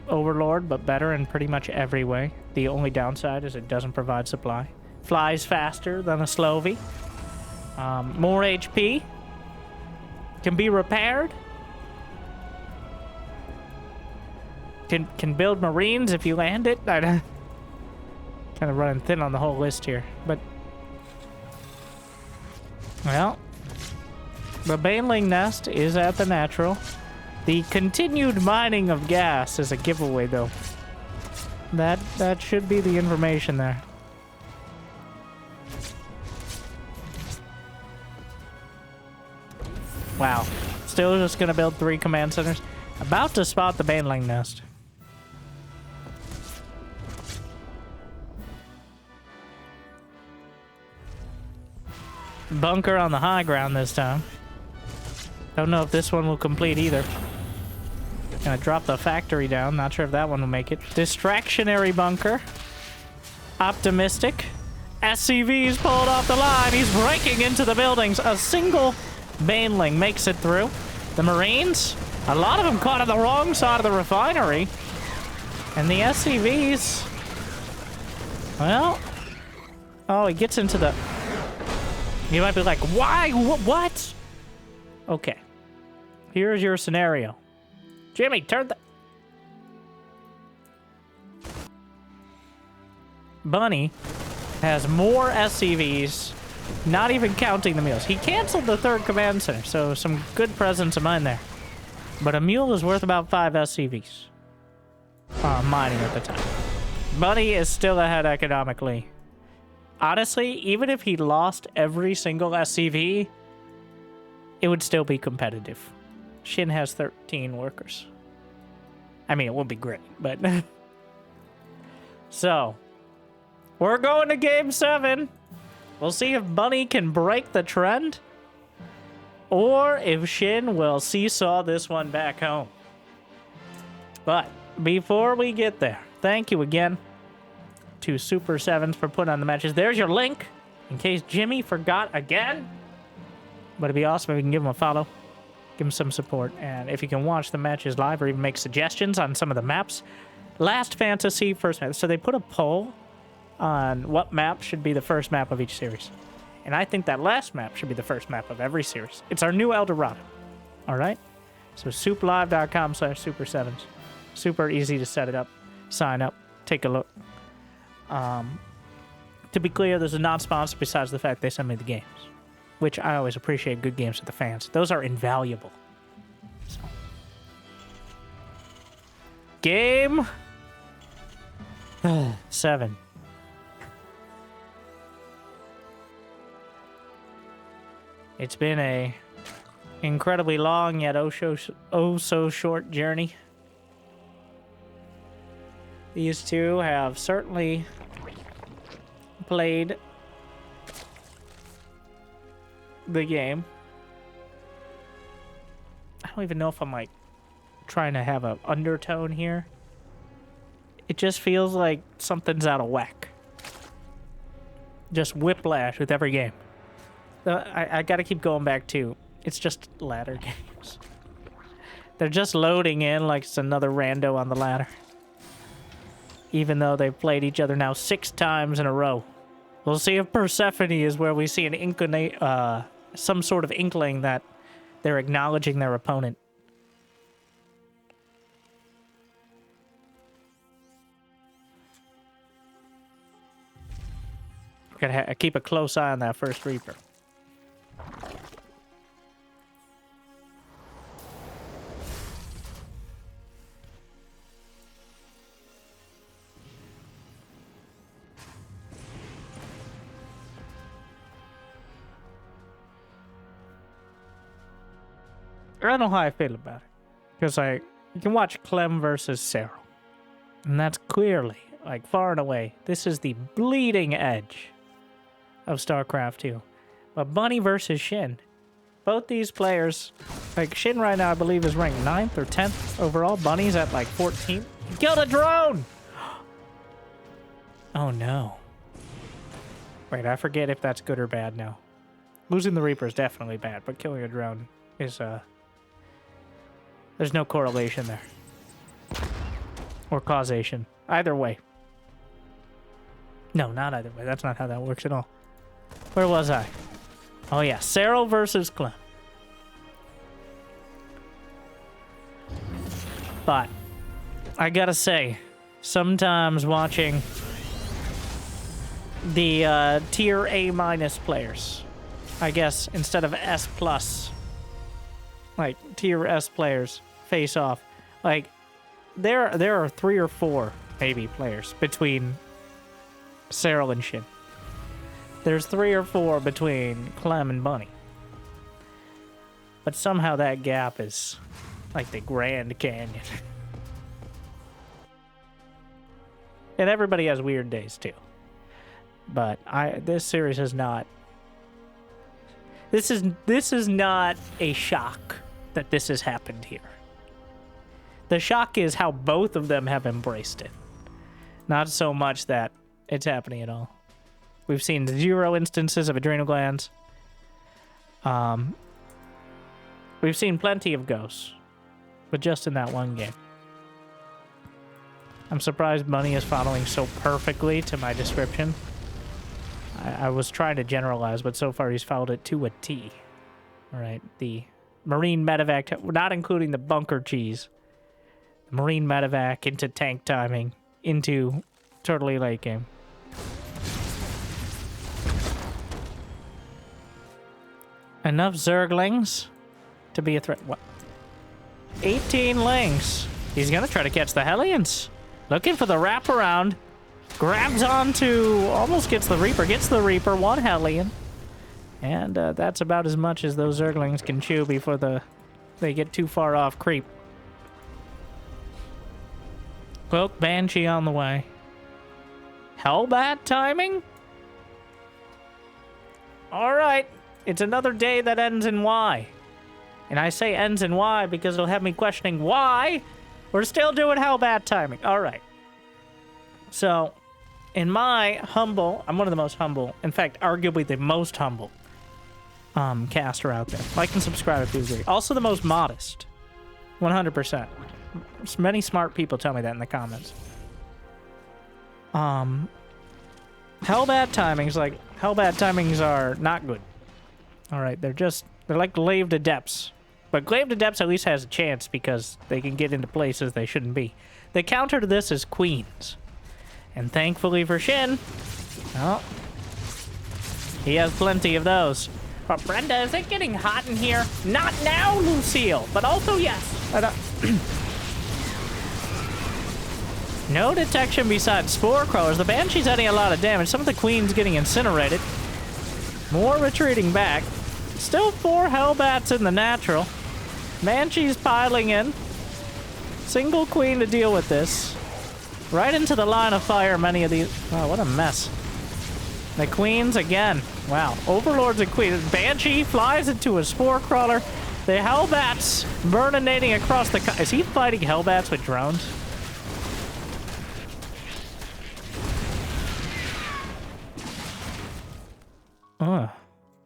[SPEAKER 1] Overlord, but better in pretty much every way. The only downside is it doesn't provide supply. Flies faster than a Slovy. More HP. Can be repaired. Can build Marines if you land it. Kind of running thin on the whole list here, but well, the Baneling Nest is at the natural. The continued mining of gas is a giveaway, though. That should be the information there. Wow. Still just gonna build 3 command centers. About to spot the Baneling Nest. Bunker on the high ground this time. Don't know if this one will complete either. Gonna drop the factory down. Not sure if that one will make it. Distractionary bunker. Optimistic. SCV's pulled off the line. He's breaking into the buildings. A single Baneling makes it through. The Marines, a lot of them caught on the wrong side of the refinery. And the SCVs, well, oh, he gets into the... You might be like, why? What? Okay. Here's your scenario. Jimmy, turn the... Bunny has more SCVs, not even counting the mules. He canceled the 3rd command center, so some good presence of mine there. But a mule is worth about 5 SCVs. Mining at the time. Bunny is still ahead economically. Honestly, even if he lost every single SCV, it would still be competitive. Shin has 13 workers. I mean, it would be great, but... So, we're going to Game 7. We'll see if Bunny can break the trend, or if Shin will seesaw this one back home. But, before we get there, thank you again to Super 7s for putting on the matches. There's your link, in case Jimmy forgot again. But it'd be awesome if you can give him a follow, give him some support, and if you can watch the matches live or even make suggestions on some of the maps. Last Fantasy, first map. So they put a poll on what map should be the first map of each series. And I think that last map should be the first map of every series. It's our new El Dorado. All right? So souplive.com/super7s. Super easy to set it up, sign up, take a look. To be clear, this is not sponsored besides the fact they send me the games, which I always appreciate. Good games with the fans. Those are invaluable. So. Game 7. It's been a incredibly long yet oh so short journey. These two have certainly played the game. I don't even know if I'm like trying to have an undertone here. It just feels like something's out of whack. Just whiplash with every game. I gotta keep going back to, it's just ladder games. They're just loading in like it's another rando on the ladder. Even though they've played each other now 6 times in a row. We'll see if Persephone is where we see an some sort of inkling that they're acknowledging their opponent. Gotta keep a close eye on that first Reaper. I don't know how I feel about it. Because, like, you can watch Clem versus Cyril. And that's clearly, like, far and away, this is the bleeding edge of StarCraft 2. But Bunny versus Shin. Both these players, like, Shin right now, I believe, is ranked 9th or 10th overall. Bunny's at, like, 14th. He killed a drone! Oh, no. Wait, I forget if that's good or bad now. Losing the Reaper is definitely bad, but killing a drone is, there's no correlation there. Or causation. Either way. No, not either way. That's not how that works at all. Where was I? Oh yeah, Cyril versus Clem. But I gotta say, sometimes watching the tier A- players, I guess instead of S+, like tier S players face off, like there are 3 or 4 maybe players between Cyril and Shin. There's 3 or 4 between Clem and Bunny. But somehow that gap is like the Grand Canyon. And everybody has weird days too. But this series is not. This is not a shock that this has happened here. The shock is how both of them have embraced it. Not so much that it's happening at all. We've seen 0 instances of adrenal glands. We've seen plenty of ghosts, but just in that one game. I'm surprised Bunny is following so perfectly to my description. I was trying to generalize, but so far he's followed it to a T. All right, the Marine medevac, not including the bunker cheese. The Marine medevac into tank timing, into totally late game. Enough Zerglings to be a threat. What? 18 lings. He's gonna try to catch the Hellions. Looking for the wraparound. Grabs onto, almost gets the Reaper, 1 Hellion. And that's about as much as those Zerglings can chew before they get too far off creep. Cloak Banshee on the way. Hellbat timing? Alright, it's another day that ends in Y. And I say ends in Y because it'll have me questioning why we're still doing Hellbat timing. Alright. So, in my humble, I'm one of the most humble, in fact, arguably the most humble caster out there. Like and subscribe if you agree. Also the most modest. 100%. Many smart people tell me that in the comments. Hellbat timings are not good. Alright, they're like glaive to depths. But glaive to depths at least has a chance because they can get into places they shouldn't be. The counter to this is queens. And thankfully for Shin, well, he has plenty of those. But Brenda, is it getting hot in here? Not now, Lucille, but also yes. No detection besides spore crawlers. The Banshee's adding a lot of damage. Some of the queens getting incinerated. More retreating back. Still 4 Hellbats in the natural. Banshee's piling in. Single queen to deal with this. Right into the line of fire, many of these. Wow, what a mess. The queens again. Wow. Overlords and queens. Banshee flies into a spore crawler. The Hellbats burninating across the... Is he fighting Hellbats with drones?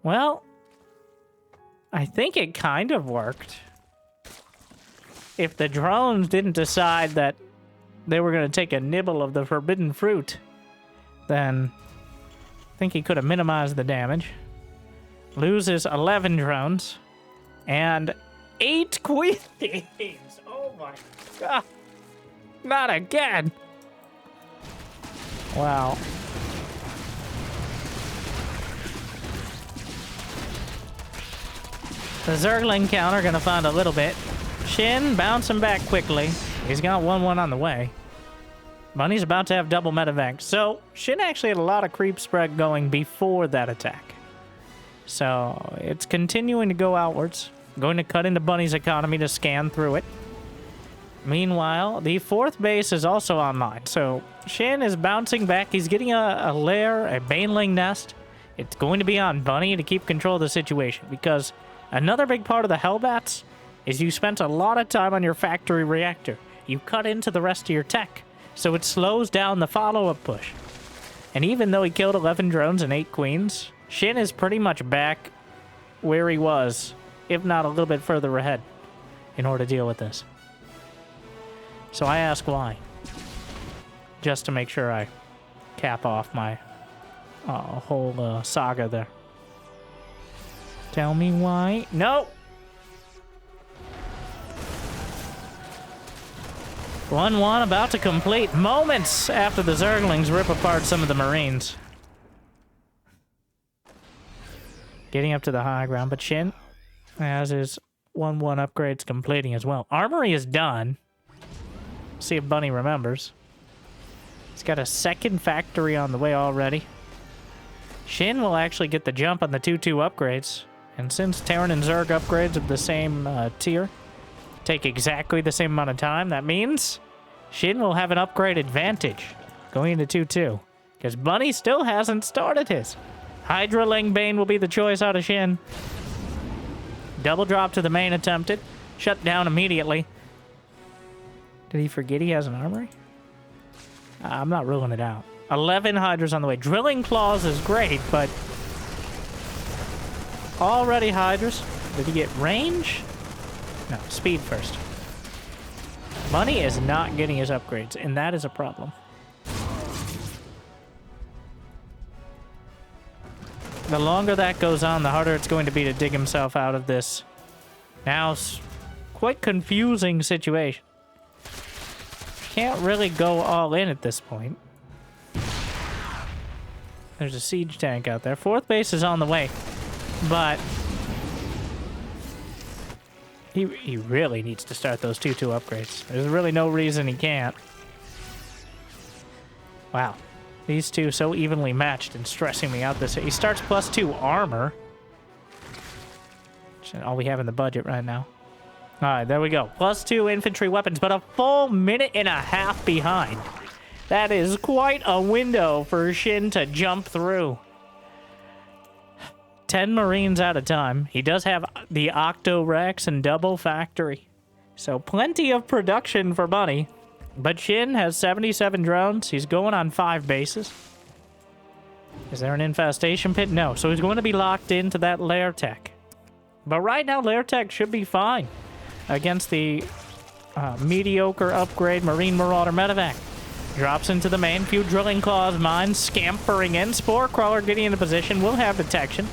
[SPEAKER 1] Well, I think it kind of worked. If the drones didn't decide that they were going to take a nibble of the forbidden fruit, then I think he could have minimized the damage. Loses 11 drones and 8 queens. Oh my god. Not again. Wow. The Zergling counter gonna find a little bit. Shin bouncing back quickly. He's got 1-1 on the way. Bunny's about to have double medevac. So, Shin actually had a lot of creep spread going before that attack. So, it's continuing to go outwards. Going to cut into Bunny's economy to scan through it. Meanwhile, the 4th base is also online. So, Shin is bouncing back. He's getting a lair, a baneling nest. It's going to be on Bunny to keep control of the situation. Because another big part of the Hellbats is you spent a lot of time on your factory reactor. You cut into the rest of your tech, so it slows down the follow-up push. And even though he killed 11 drones and 8 queens, Shin is pretty much back where he was, if not a little bit further ahead, in order to deal with this. So I ask why. Just to make sure I cap off my whole saga there. Tell me why. No! 1-1 about to complete moments after the Zerglings rip apart some of the Marines. Getting up to the high ground, but Shin has his 1-1 upgrades completing as well. Armory is done. See if Bunny remembers. He's got a second factory on the way already. Shin will actually get the jump on the 2-2 upgrades. And since Terran and Zerg upgrades of the same tier take exactly the same amount of time, that means Shin will have an upgrade advantage going into 2-2. Because Bunny still hasn't started his. Hydra Bane will be the choice out of Shin. Double drop to the main attempted. Shut down immediately. Did he forget he has an armory? I'm not ruling it out. 11 Hydras on the way. Drilling Claws is great, but... already Hydras. Did he get range? No, speed first. Bunny is not getting his upgrades, and that is a problem. The longer that goes on, the harder it's going to be to dig himself out of this now quite confusing situation. Can't really go all in at this point. There's a siege tank out there. 4th base is on the way, but he really needs to start those 2-2 upgrades. There's really no reason he can't. Wow. These two so evenly matched and stressing me out this. He starts +2 armor. Which is all we have in the budget right now. Alright, there we go. +2 infantry weapons, but a full minute and a half behind. That is quite a window for Shin to jump through. 10 Marines at a time. He does have the Octo Rex and double factory. So plenty of production for Bunny. But Shin has 77 drones. He's going on 5 bases. Is there an infestation pit? No. So he's going to be locked into that lair tech. But right now, lair tech should be fine against the mediocre upgrade Marine Marauder Medevac. Drops into the main. Few Drilling Claws mines scampering in. Spore Crawler getting into position. Will have detection.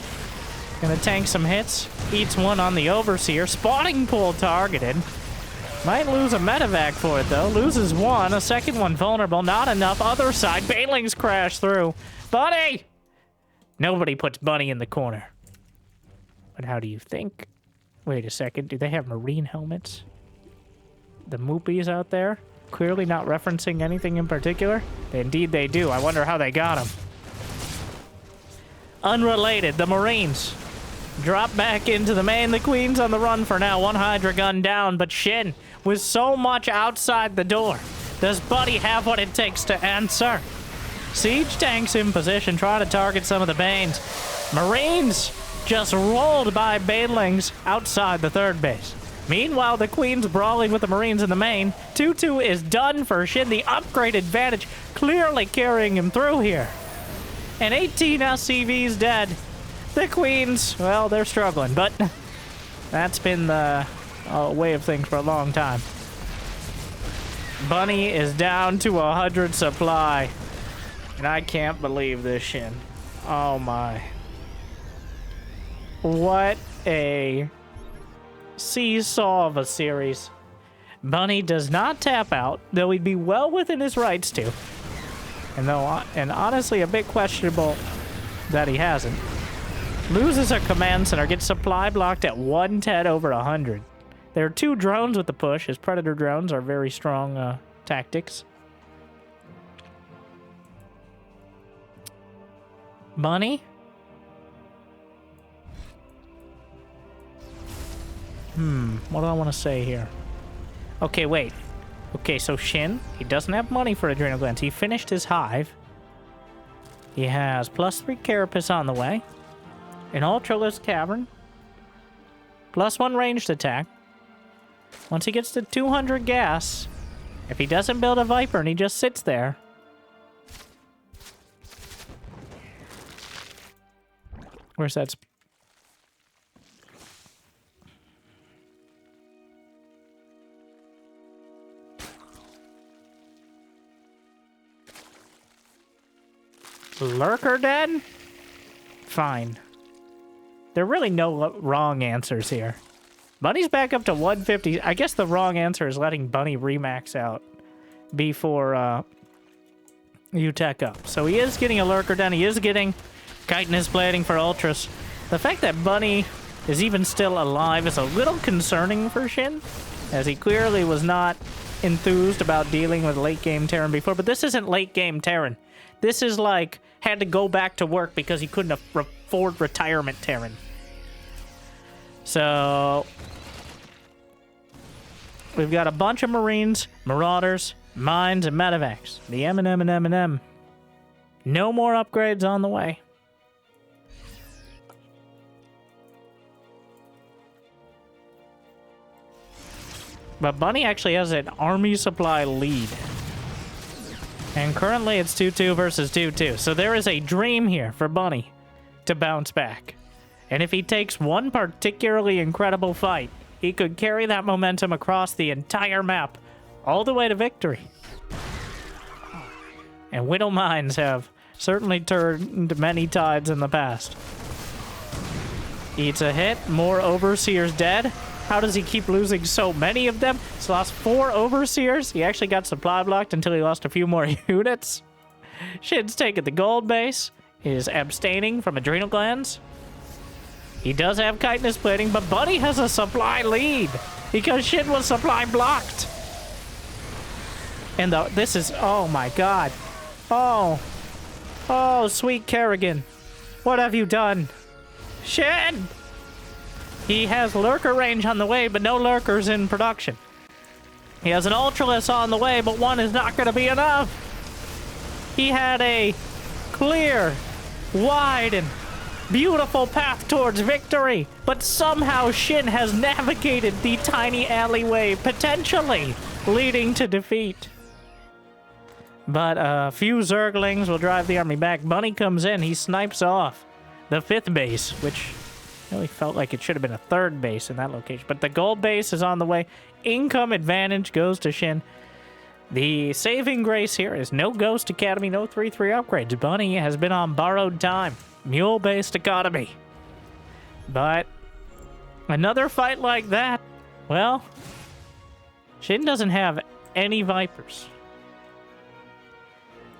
[SPEAKER 1] Gonna tank some hits. Eats one on the Overseer. Spawning Pool targeted. Might lose a medevac for it, though. Loses one. A second one vulnerable. Not enough. Other side. Banelings crash through. Bunny! Nobody puts Bunny in the corner. But how do you think? Wait a second. Do they have Marine helmets? The Moopies out there? Clearly not referencing anything in particular. Indeed they do. I wonder how they got them. Unrelated. The Marines drop back into the main. The Queen's on the run for now. One Hydra gun down, but Shin with so much outside the door. Does Buddy have what it takes to answer? Siege tanks in position, trying to target some of the Banes. Marines just rolled by Banelings outside the 3rd base. Meanwhile, the Queen's brawling with the Marines in the main. 2-2 is done for Shin. The upgrade advantage clearly carrying him through here. And 18 SCVs dead. The Queens, well, they're struggling, but that's been the way of things for a long time. Bunny is down to 100 supply. And I can't believe this, Shin. Oh my. What a seesaw of a series. Bunny does not tap out, though he'd be well within his rights to. And honestly, a bit questionable that he hasn't. Loses a command center, gets supply blocked at 110 over 100. There are 2 drones with the push. His Predator drones are very strong tactics. Bunny? What do I want to say here? Okay, wait. Okay, so Shin, he doesn't have money for Adrenal Glands. He finished his hive. He has +3 Carapace on the way. An Ultralisk Cavern. +1 ranged attack. Once he gets to 200 gas, if he doesn't build a Viper and he just sits there, Where's that? Lurker dead? Fine. There are really no wrong answers here. Bunny's back up to 150. I guess the wrong answer is letting Bunny remax out before you tech up. So he is getting a Lurker down. He is getting chitinous plating for Ultras. The fact that Bunny is even still alive is a little concerning for Shin, as he clearly was not enthused about dealing with late-game Terran before. But this isn't late-game Terran. This is like, had to go back to work because he couldn't afford retirement Terran. So we've got a bunch of Marines, Marauders, Mines, and Medevacs. The M&M and M&M. No more upgrades on the way. But Bunny actually has an army supply lead. And currently it's 2-2 versus 2-2. So there is a dream here for Bunny to bounce back. And if he takes one particularly incredible fight, he could carry that momentum across the entire map, all the way to victory. And Whittle Mines have certainly turned many tides in the past. Eats a hit, more Overseers dead. How does he keep losing so many of them? He's lost 4 Overseers. He actually got supply blocked until he lost a few more units. Shin's taking the gold base. He is abstaining from adrenal glands. He does have chitinous plating, but Bunny has a supply lead because Shin was supply blocked. And this is, oh my god. Oh, sweet Kerrigan. What have you done? Shin! He has Lurker range on the way, but no Lurkers in production. He has an Ultralisk on the way, but one is not going to be enough. He had a clear, wide, and beautiful path towards victory, but somehow Shin has navigated the tiny alleyway, potentially leading to defeat. But a few Zerglings will drive the army back. Bunny comes in, he snipes off the 5th base, which really felt like it should have been a 3rd base in that location. But the gold base is on the way. Income advantage goes to Shin. The saving grace here is no Ghost Academy, no 3-3 upgrades. Bunny has been on borrowed time. Mule-based economy. But another fight like that, well, Shin doesn't have any Vipers.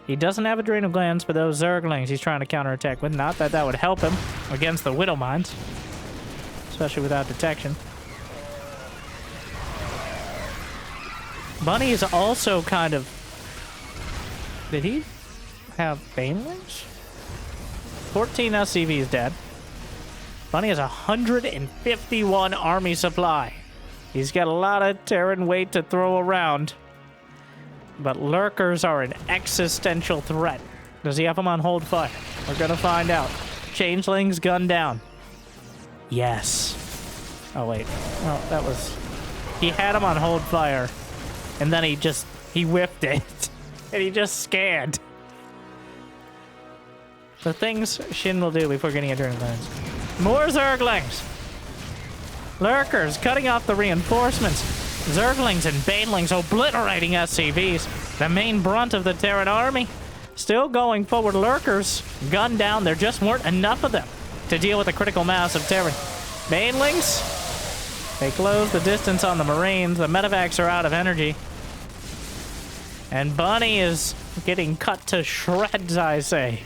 [SPEAKER 1] He doesn't have adrenal glands for those Zerglings he's trying to counterattack with. Not that that would help him against the Widow Mines, especially without detection. Bunny is also kind of... Did he have Banelings? 14 SCVs dead. Bunny has 151 army supply. He's got a lot of Terran weight to throw around. But Lurkers are an existential threat. Does he have them on hold fire? We're gonna find out. Changelings gunned down. Yes. Oh, wait. Oh, that was... He had him on hold fire. And then he whiffed it. And he just scanned. The things Shin will do before getting adrenaline. More Zerglings! Lurkers cutting off the reinforcements. Zerglings and Banelings obliterating SCVs. The main brunt of the Terran army. Still going forward. Lurkers gunned down. There just weren't enough of them to deal with the critical mass of Terran. Banelings, they close the distance on the Marines. The Medevacs are out of energy. And Bunny is getting cut to shreds, I say.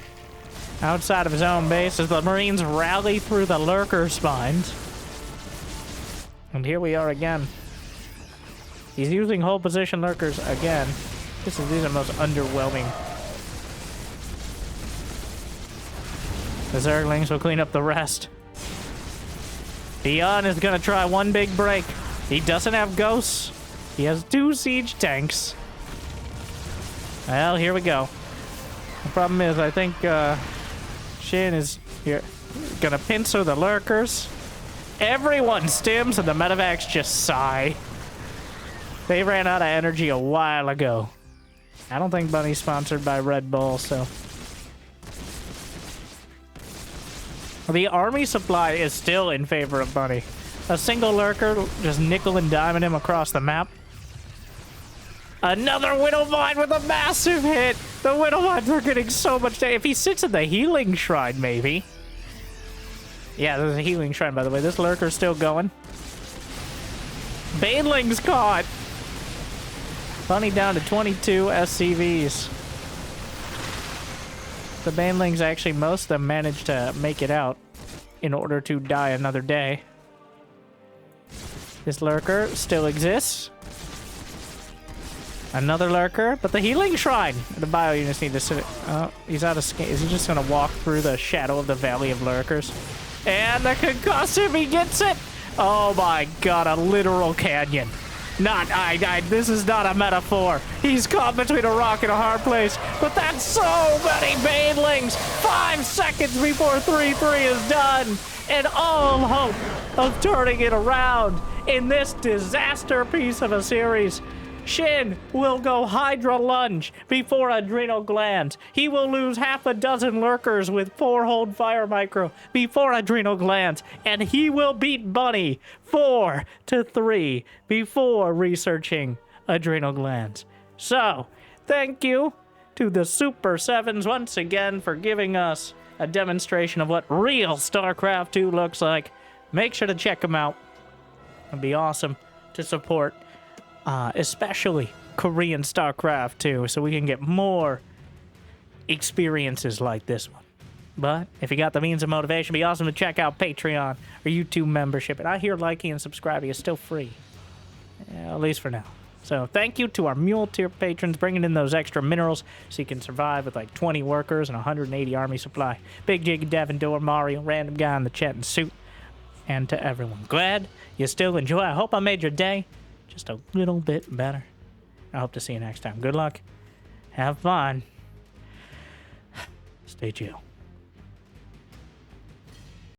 [SPEAKER 1] Outside of his own base as the Marines rally through the Lurker spines. And here we are again. He's using hold position Lurkers again. These are the most underwhelming. The Zerglings will clean up the rest. Dion is gonna try one big break. He doesn't have ghosts. He has 2 siege tanks. Well, here we go. The problem is, I think Shin is here gonna pincer the Lurkers. Everyone stims and the Medevacs just sigh. They ran out of energy a while ago. I don't think Bunny's sponsored by Red Bull, so... The army supply is still in favor of Bunny. A single lurker just nickel and diming him across the map. Another Widowmine with a massive hit. The Widowmines are getting so much damage. If he sits in the healing shrine, maybe. Yeah, there's a healing shrine, by the way. This lurker's still going. Baneling's caught. Bunny down to 22 SCVs. The Banelings, actually, most of them managed to make it out in order to die another day. This lurker still exists. Another lurker, but the healing shrine. The bio units need to sit. Oh, he's out of skin. Is he just gonna walk through the shadow of the valley of lurkers? And the concussive, he gets it. Oh my god, a literal canyon. This is not a metaphor. He's caught between a rock and a hard place. But that's so many Banelings. 5 seconds before 3-3 is done. And all hope of turning it around in this disaster piece of a series. Shin will go Hydra Lunge before Adrenal Glands. He will lose half a dozen lurkers with 4-hold Fire Micro before Adrenal Glands. And he will beat Bunny 4-3 before researching Adrenal Glands. So, thank you to the Super 7s once again for giving us a demonstration of what real StarCraft 2 looks like. Make sure to check them out. It'd be awesome to support especially Korean StarCraft 2, so we can get more experiences like this one. But if you got the means of motivation, it'd be awesome to check out Patreon or YouTube membership. And I hear liking and subscribing is still free, at least for now. So thank you to our Mule Tier patrons bringing in those extra minerals so you can survive with like 20 workers and 180 army supply. Big Jiggy, Devin, Door, Mario, random guy in the chat and suit, and to everyone. Glad you still enjoy. I hope I made your day just a little bit better. I hope to see you next time. Good luck. Have fun. Stay chill.